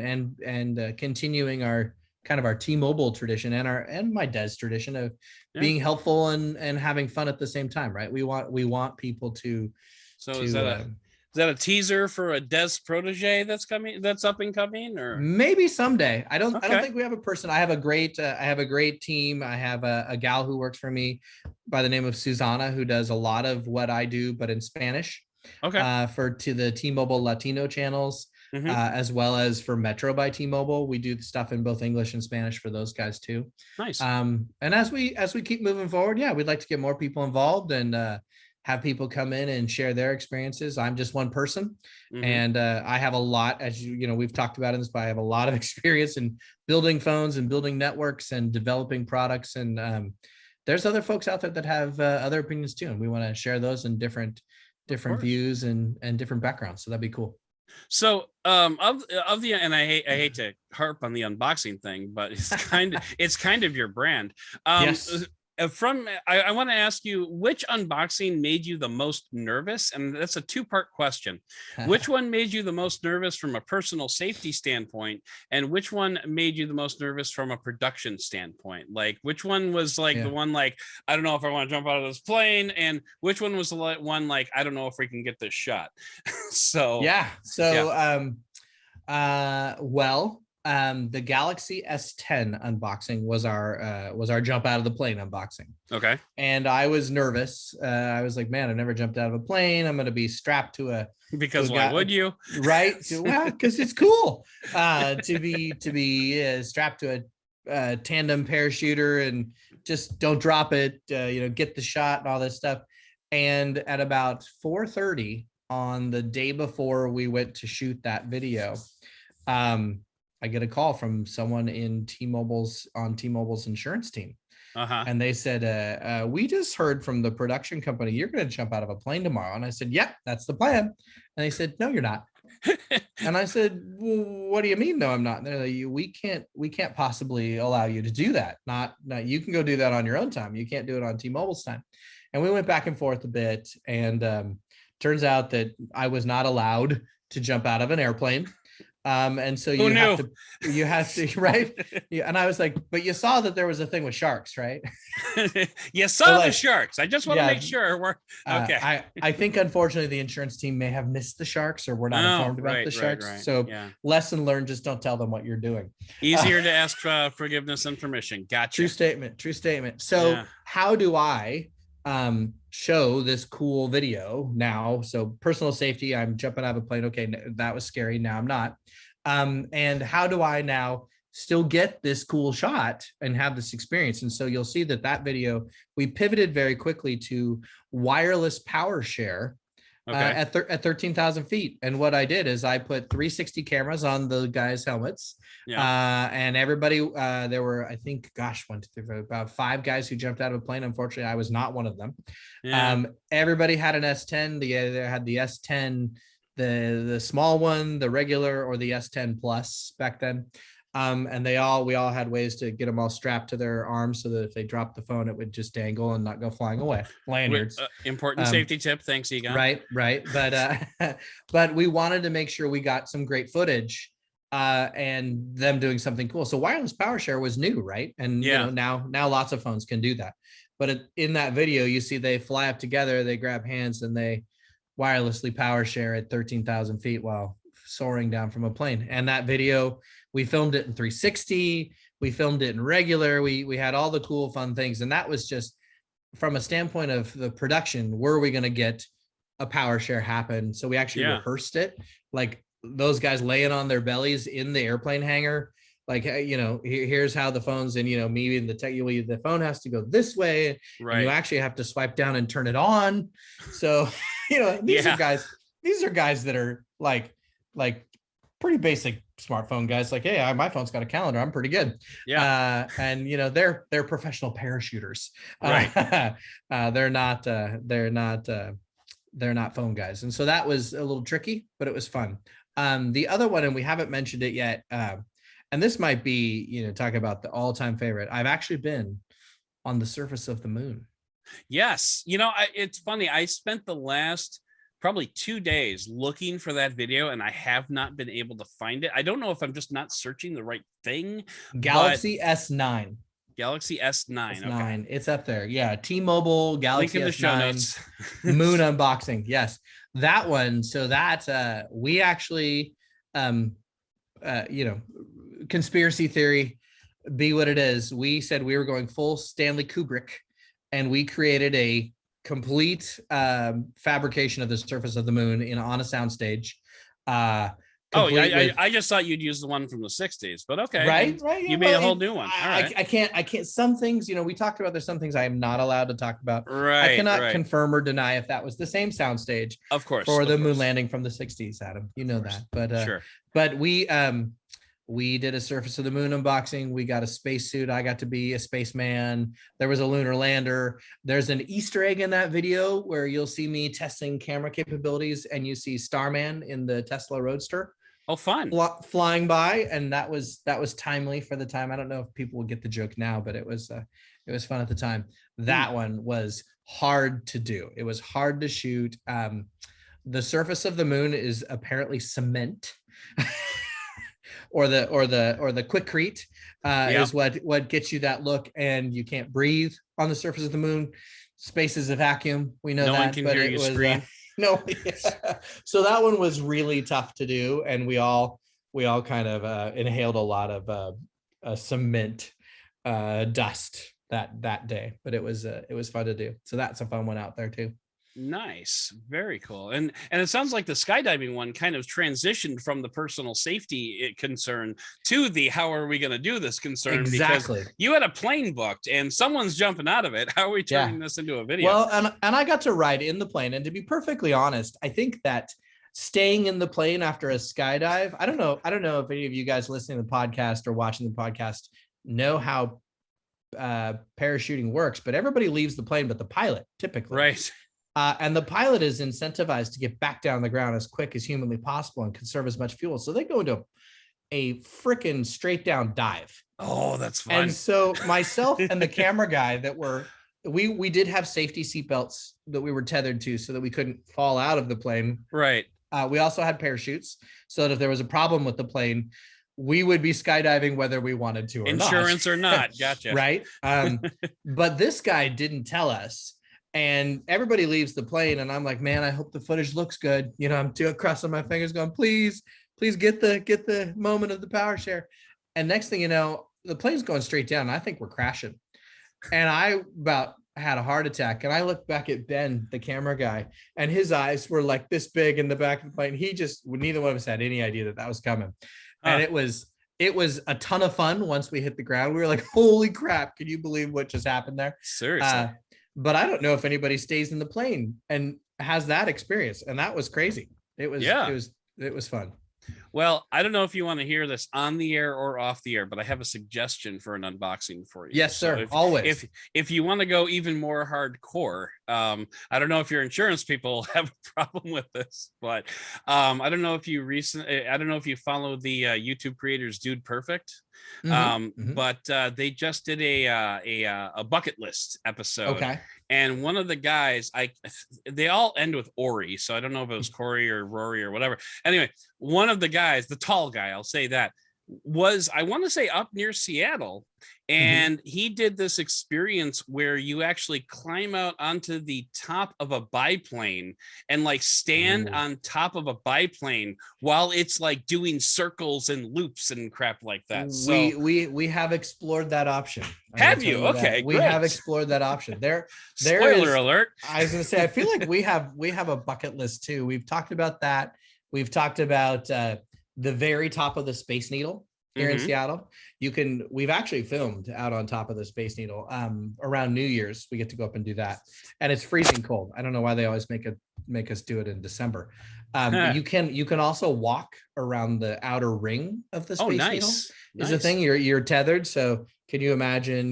and continuing our kind of our T-Mobile tradition and my Des tradition of being helpful and having fun at the same time, right? We want people to. So is that a teaser for a Des protege that's up and coming, or maybe someday? I don't think we have a person. I have a great team. I have a gal who works for me by the name of Susanna, who does a lot of what I do, but in Spanish. To the T-Mobile Latino channels, as well as for Metro by T-Mobile. We do stuff in both English and Spanish for those guys too. Nice. And as we keep moving forward, we'd like to get more people involved and have people come in and share their experiences. I'm just one person, and I have a lot, as you know, we've talked about in this, but I have a lot of experience in building phones and building networks and developing products. And there's other folks out there that have other opinions too, and we want to share those in different views and different backgrounds. So that'd be cool. So of the, and I hate to harp on the unboxing thing, but it's kind of your brand. Yes. I want to ask you, which unboxing made you the most nervous? And that's a two-part question. Which one made you the most nervous from a personal safety standpoint? And which one made you the most nervous from a production standpoint? Like, which one was like the one, like, I don't know if I want to jump out of this plane? And which one was the one, like, I don't know if we can get this shot? The Galaxy S10 unboxing was our jump out of the plane unboxing. Okay. And I was nervous. I was like, man, I've never jumped out of a plane. I'm going to be strapped to a, because why would you? Right. Well, because it's cool to be strapped to a tandem parachuter and just don't drop it, get the shot and all this stuff. And at about 4:30 on the day before we went to shoot that video, I get a call from someone in T-Mobile's insurance team. And they said, we just heard from the production company, you're going to jump out of a plane tomorrow. And I said, yep, that's the plan. And they said, no, you're not. And I said, well, what do you mean? No, I'm not. And they're like, we can't possibly allow you to do that. Not, you can go do that on your own time. You can't do it on T-Mobile's time. And we went back and forth a bit. And turns out that I was not allowed to jump out of an airplane. And so you have to, right? Yeah, and I was like, but you saw that there was a thing with sharks, right? You saw the sharks. I just want to make sure we're okay. I think unfortunately the insurance team may have missed the sharks, or we're not informed about the sharks. Right. So lesson learned, just don't tell them what you're doing. Easier to ask forgiveness and permission. Gotcha. True statement. So how do I show this cool video now. So personal safety, I'm jumping out of a plane. Okay, that was scary. Now I'm not. And how do I now still get this cool shot and have this experience? And so you'll see that video, we pivoted very quickly to wireless Powershare at 13,000 feet. And what I did is I put 360 cameras on the guys' helmets. And everybody, there were, I think, about 5 guys who jumped out of a plane. Unfortunately, I was not one of them. Everybody had an S10. They had the S10, the small one, the regular, or the S10 Plus back then. And we all had ways to get them all strapped to their arms so that if they dropped the phone, it would just dangle and not go flying away. Lanyards. Important safety tip. Thanks, Egon. Right. But we wanted to make sure we got some great footage and them doing something cool. So wireless Powershare was new, right? And now lots of phones can do that. But in that video, you see they fly up together, they grab hands, and they wirelessly Powershare at 13,000 feet while soaring down from a plane. And that video, we filmed it in 360, we filmed it in regular, we had all the cool fun things. And that was just from a standpoint of the production, were we going to get a Powershare happen? So we actually rehearsed it, like those guys laying on their bellies in the airplane hangar, like, here's how the phones, and maybe the phone has to go this way, right, and you actually have to swipe down and turn it on. So these are guys that are like pretty basic smartphone guys, like, hey, my phone's got a calendar, I'm pretty good. And they're professional parachuters, right? They're not phone guys. And so that was a little tricky, but it was fun. The other one, and we haven't mentioned it yet, and this might be talking about the all-time favorite, I've actually been on the surface of the moon. Yes. It's funny, I spent the last probably 2 days looking for that video, and I have not been able to find it. I don't know if I'm just not searching the right thing. Galaxy S9. Galaxy S9. S9. Okay. It's up there. Yeah. T-Mobile Galaxy Link in the S9 show notes. moon unboxing. Yes. That one. So that we actually, conspiracy theory be what it is. We said we were going full Stanley Kubrick, and we created a complete fabrication of the surface of the moon on a soundstage. I just thought you'd use the one from the 60s, but okay. Right. You made a whole new one. All right. I can't, some things, we talked about, there's some things I am not allowed to talk about. Right. I cannot confirm or deny if that was the same soundstage, of course, for the moon landing from the 60s, Adam. That. But sure. But we did a surface of the moon unboxing. We got a spacesuit. I got to be a spaceman. There was a lunar lander. There's an Easter egg in that video where you'll see me testing camera capabilities, and you see Starman in the Tesla Roadster. Oh, fun. Flying by. And that was timely for the time. I don't know if people will get the joke now, but it was fun at the time. That one was hard to do. It was hard to shoot. The surface of the moon is apparently cement. or the Quikrete is what gets you that look, and you can't breathe on the surface of the moon. Space is a vacuum. We know that. No one can hear you scream. No. So that one was really tough to do, and we all kind of inhaled a lot of cement dust that day, but it was fun to do. So that's a fun one out there too. Nice. Very cool. And it sounds like the skydiving one kind of transitioned from the personal safety concern to the how are we going to do this concern. Exactly. Because you had a plane booked and someone's jumping out of it. How are we turning this into a video? Well, and I got to ride in the plane, and to be perfectly honest, I think that staying in the plane after a skydive, I don't know if any of you guys listening to the podcast or watching the podcast know how parachuting works, but everybody leaves the plane but the pilot, typically. Right. And the pilot is incentivized to get back down the ground as quick as humanly possible and conserve as much fuel. So they go into a freaking straight down dive. Oh, that's fun. And so myself and the camera guy we did have safety seatbelts that we were tethered to so that we couldn't fall out of the plane. Right. We also had parachutes so that if there was a problem with the plane, we would be skydiving whether we wanted to or Insurance or not. Gotcha. Right. But this guy didn't tell us. And everybody leaves the plane, and I'm like, man, I hope the footage looks good. I'm crossing my fingers, going, please get the moment of the Powershare. And next thing you know, the plane's going straight down. And I think we're crashing. And I about had a heart attack. And I looked back at Ben, the camera guy, and his eyes were like this big in the back of the plane. Neither one of us had any idea that that was coming. And it was a ton of fun. Once we hit the ground, we were like, holy crap, can you believe what just happened there? Seriously. But I don't know if anybody stays in the plane and has that experience. And that was crazy. It was fun. Well, I don't know if you want to hear this on the air or off the air, but I have a suggestion for an unboxing for you. Yes, sir. Always. If you want to go even more hardcore, I don't know if your insurance people have a problem with this, but I don't know if you follow the YouTube creators Dude Perfect. But they just did a bucket list episode. Okay. And one of the guys, they all end with Ori, so I don't know if it was Corey or Rory or whatever. Anyway, one of the guys, the tall guy, I'll say that, was, I want to say, up near Seattle. And he did this experience where you actually climb out onto the top of a biplane and like stand on top of a biplane while it's like doing circles and loops and crap like that. So we have explored that option. Have you? Okay, we have explored that option. There Spoiler alert. I was going to say, I feel like we have a bucket list too. We've talked about that. We've talked about the very top of the Space Needle here in Seattle. We've actually filmed out on top of the Space Needle around New Year's. We get to go up and do that, and it's freezing cold. I don't know why they always make us do it in December. You can also walk around the outer ring of the Space Needle. Is the thing. You're tethered. So can you imagine,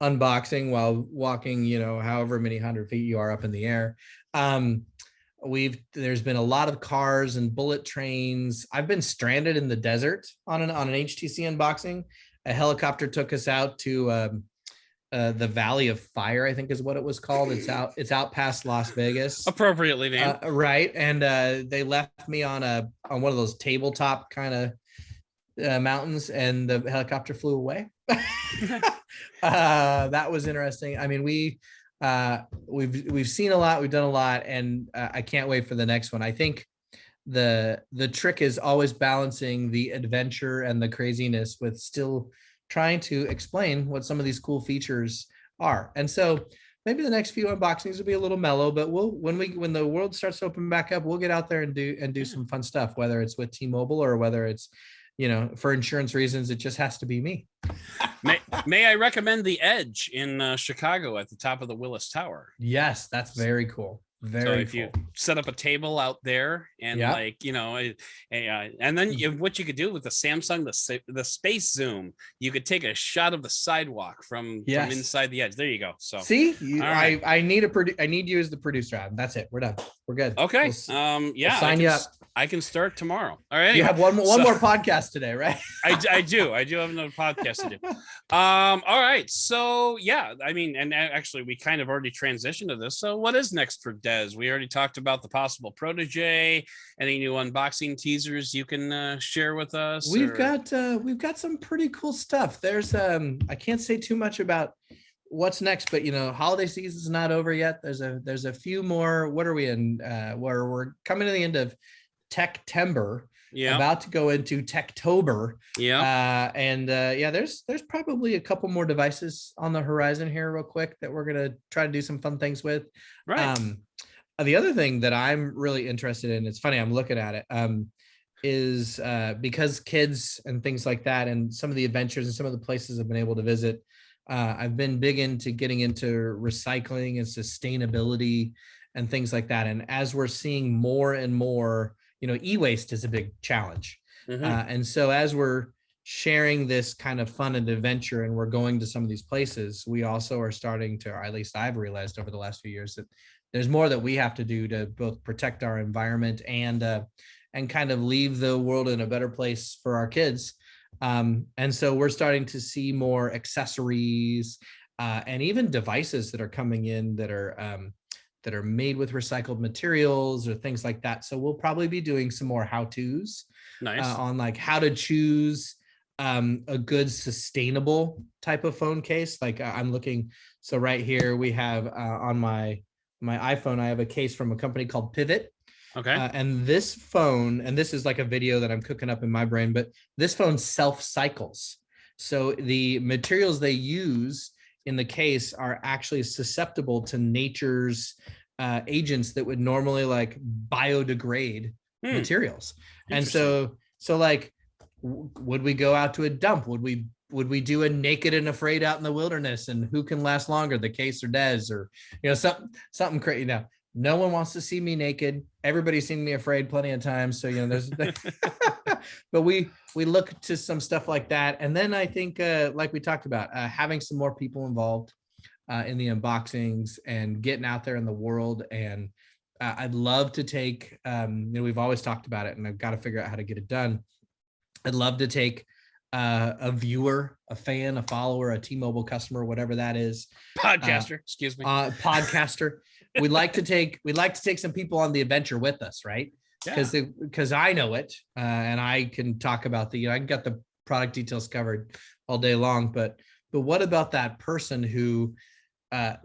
unboxing while walking, however many 100 feet you are up in the air? There's been a lot of cars and bullet trains. I've been stranded in the desert on an HTC unboxing. A helicopter took us out to the Valley of Fire, I think is what it was called. It's out past Las Vegas. Appropriately named. Right. And they left me on one of those tabletop kind of mountains, and the helicopter flew away. That was interesting. I mean, we've seen a lot, we've done a lot, and I can't wait for the next one. I think the trick is always balancing the adventure and the craziness with still trying to explain what some of these cool features are. And so maybe the next few unboxings will be a little mellow, but when the world starts to open back up, we'll get out there and do some fun stuff, whether it's with T-Mobile or whether it's, for insurance reasons, it just has to be me. May I recommend the Edge in Chicago at the top of the Willis Tower? Yes, that's very cool. Very cool. You set up a table out there and and then what you could do with the Samsung, the Space Zoom, you could take a shot of the sidewalk from inside the Edge. There you go. So see, I need you as the producer, Adam. That's it. We're done. We're good. Okay. We'll sign you up. I can start tomorrow. All right. Anyway, you have one more podcast today, right? I do have another podcast to do. All right. So yeah, I mean, and actually we kind of already transitioned to this. So what is next for Des? We already talked about the possible protege. Any new unboxing teasers you can share with us? We've got some pretty cool stuff. There's I can't say too much about what's next, but holiday season's not over yet. There's a few more. What are we in? Where we're coming to the end of Techtember. Yeah, about to go into Techtober. Yeah, there's probably a couple more devices on the horizon here, real quick, that we're gonna try to do some fun things with. Right. The other thing that I'm really interested in, it's funny, I'm looking at it, is because kids and things like that, and some of the adventures and some of the places I've been able to visit. I've been big into getting into recycling and sustainability and things like that. And as we're seeing more and more, e-waste is a big challenge. And so as we're sharing this kind of fun and adventure and we're going to some of these places, we also are starting to, or at least I've realized over the last few years, that there's more that we have to do to both protect our environment and kind of leave the world in a better place for our kids. And so we're starting to see more accessories and even devices that are coming in that are made with recycled materials or things like that. So we'll probably be doing some more how-tos on like how to choose a good sustainable type of phone case. Like I'm looking, so right here we have on my iPhone, I have a case from a company called Pivot. Okay. And this phone, and this is like a video that I'm cooking up in my brain, but this phone self-cycles. So the materials they use in the case are actually susceptible to nature's agents that would normally like biodegrade materials. And so like, would we go out to a dump? Would we do a naked and afraid out in the wilderness, and who can last longer, the case or Des, or something crazy? Now, no one wants to see me naked. Everybody's seen me afraid plenty of times. So there's but we look to some stuff like that. And then I think like we talked about, having some more people involved in the unboxings and getting out there in the world. And I'd love to take we've always talked about it, and I've got to figure out how to get it done. I'd love to take a viewer, a fan, a follower, a T-Mobile customer, whatever that is, podcaster, excuse me, podcaster. We'd like to take some people on the adventure with us, right? Because I know it, and I can talk about I got the product details covered all day long. But what about that person who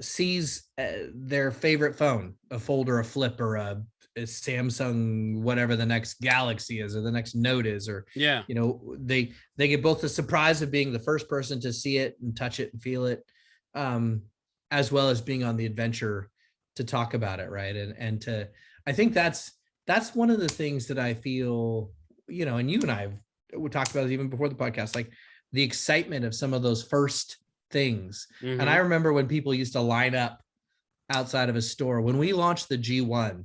sees their favorite phone, a Fold or a Flip or a Samsung, whatever the next Galaxy is or the next Note is, or they get both the surprise of being the first person to see it and touch it and feel it, as well as being on the adventure to talk about it, right? And I think that's one of the things that I feel, and you and I we talked about it even before the podcast, like the excitement of some of those first things. And I remember when people used to line up outside of a store when we launched the G1.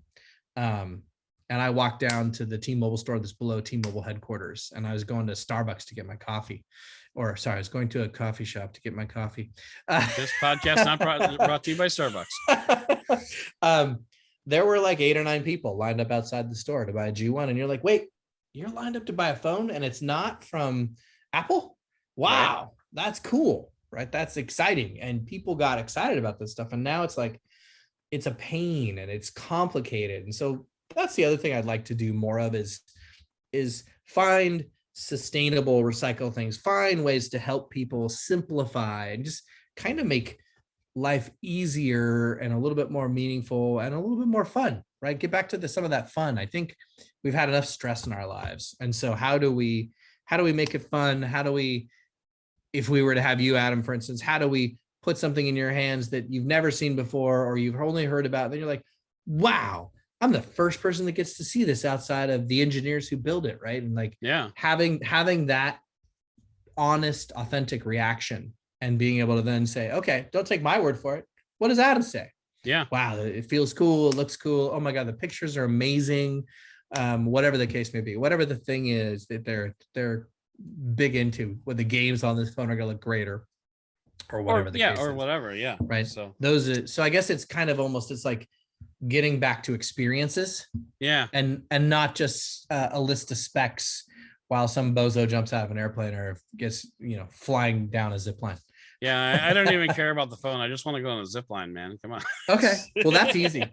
And I walked down to the T-Mobile store that's below T-Mobile headquarters, and I was going to Starbucks to get my coffee, I was going to a coffee shop to get my coffee. This podcast not brought to you by Starbucks. There were like 8 or 9 people lined up outside the store to buy a G1, and you're like, wait, you're lined up to buy a phone and it's not from Apple? Wow, right. That's cool, right? That's exciting. And people got excited about this stuff. And now it's like, it's a pain and it's complicated. And so that's the other thing I'd like to do more of is find sustainable, recycle things, find ways to help people simplify and just kind of make life easier and a little bit more meaningful and a little bit more fun, right? Get back to some of that fun. I think we've had enough stress in our lives. And so how do we make it fun? How do we, if we were to have you, Adam, for instance, how do we put something in your hands that you've never seen before or you've only heard about, then you're like, wow, I'm the first person that gets to see this outside of the engineers who build it, right? And like, having that honest, authentic reaction and being able to then say, okay, don't take my word for it. What does Adam say? Yeah. Wow, it feels cool. It looks cool. Oh my God, the pictures are amazing. Whatever the case may be, whatever the thing is that they're big into, what the games on this phone are going to look greater. Or whatever the case is. Whatever, yeah. Right. So I guess it's kind of almost, it's like getting back to experiences. Yeah. And not just a list of specs while some bozo jumps out of an airplane or gets, flying down a zip line. Yeah, I don't even care about the phone. I just want to go on a zip line, man. Come on. Okay. Well, that's easy.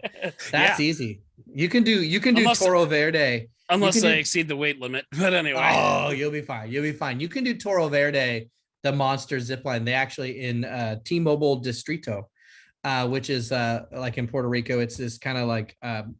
That's easy. You can do Toro Verde. Unless I exceed the weight limit. But anyway. Oh, you'll be fine. You can do Toro Verde, the monster zipline. They actually in T-Mobile Distrito, which is like in Puerto Rico, it's this kind of like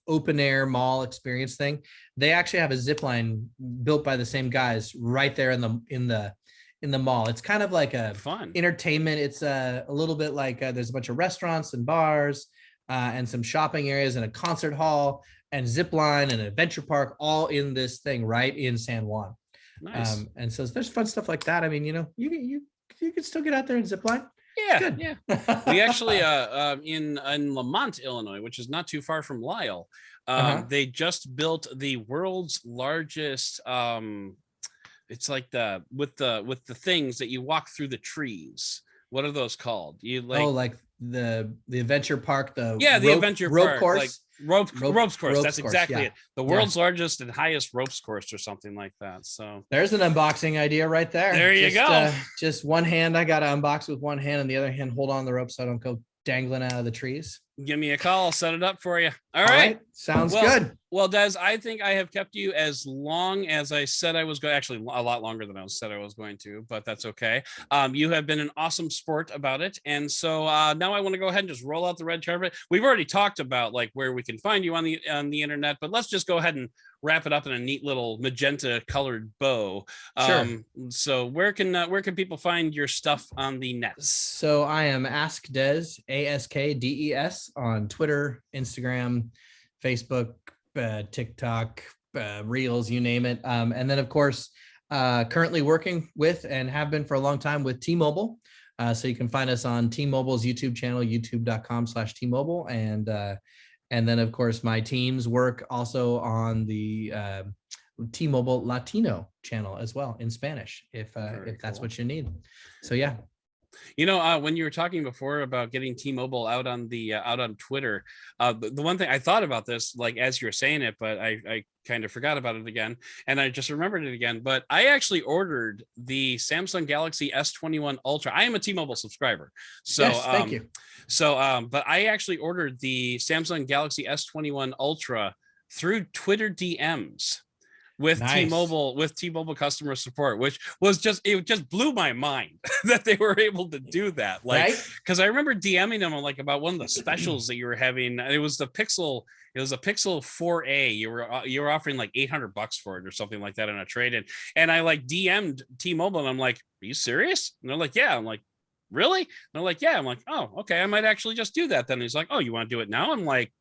open air mall experience thing. They actually have a zipline built by the same guys right there in the mall. It's kind of like a fun entertainment. It's a little bit like there's a bunch of restaurants and bars and some shopping areas and a concert hall and zipline and an adventure park all in this thing right in San Juan. Nice. And so there's fun stuff like that. I mean, you can still get out there and zip line. Yeah. Yeah. We actually in Lamont, Illinois, which is not too far from Lisle, they just built the world's largest it's like with the things that you walk through the trees. What are those called? Like the adventure park, the adventure rope park course. Like ropes course. That's exactly it. The world's Yeah. largest and highest ropes course or something like that. So there's an unboxing idea right there. There you go. Just one hand, I got to unbox with one hand, and the other hand hold on the rope so I don't go dangling out of the trees. Give me a call. I'll set it up for you. All right. Sounds good. Well, Des, I think I have kept you as long as I said I was going. Actually, a lot longer than I said I was going to, but that's okay. You have been an awesome sport about it, and so now I want to go ahead and just roll out the red carpet. We've already talked about like where we can find you on the internet, but let's just go ahead and wrap it up in a neat little magenta colored bow. Sure. So where can people find your stuff on the net? So I am Ask Des, AskDes, on Twitter, Instagram, Facebook, TikTok, Reels, you name it. And then of course, currently working with and have been for a long time with T-Mobile. So you can find us on T-Mobile's YouTube channel, youtube.com/T-Mobile. And then of course my team's work also on the T-Mobile Latino channel as well in Spanish, if that's what you need. So yeah. You know, when you were talking before about getting T-Mobile out on the out on Twitter, the one thing I thought about this, like as you were saying it, but I kind of forgot about it again, and I just remembered it again. But I actually ordered the Samsung Galaxy S21 Ultra. I am a T-Mobile subscriber, so yes, thank you. So, but I actually ordered the Samsung Galaxy S21 Ultra through Twitter DMs with T-Mobile customer support, which was it just blew my mind that they were able to do that. Like, because I remember DMing them like about one of the specials that you were having. It was a Pixel 4a. You were offering like $800 for it or something like that in a trade-in. And I like DM'd T-Mobile and I'm like, are you serious? And they're like, yeah. I'm like, really? And they're like, yeah. I'm like, oh, okay. I might actually just do that then. And he's like, oh, you want to do it now? I'm like,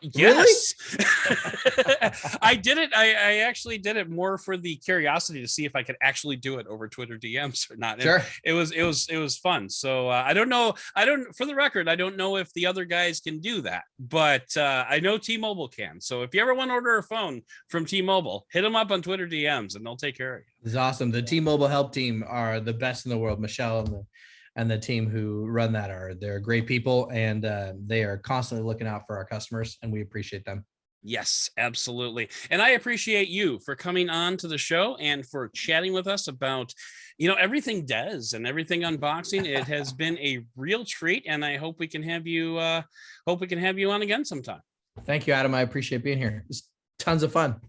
yes. Really? I did it. I actually did it more for the curiosity to see if I could actually do it over Twitter DMs or not. Sure. It was fun. So I don't know. For the record, I don't know if the other guys can do that, but I know T-Mobile can. So if you ever want to order a phone from T-Mobile, hit them up on Twitter DMs and they'll take care of you. This is awesome. The T-Mobile help team are the best in the world. Michelle and the team who run that they're great people, and they are constantly looking out for our customers, and we appreciate them. Yes, absolutely. And I appreciate you for coming on to the show and for chatting with us about, everything Des and everything unboxing. It has been a real treat, and I hope we can have you on again sometime. Thank you, Adam. I appreciate being here. It's tons of fun.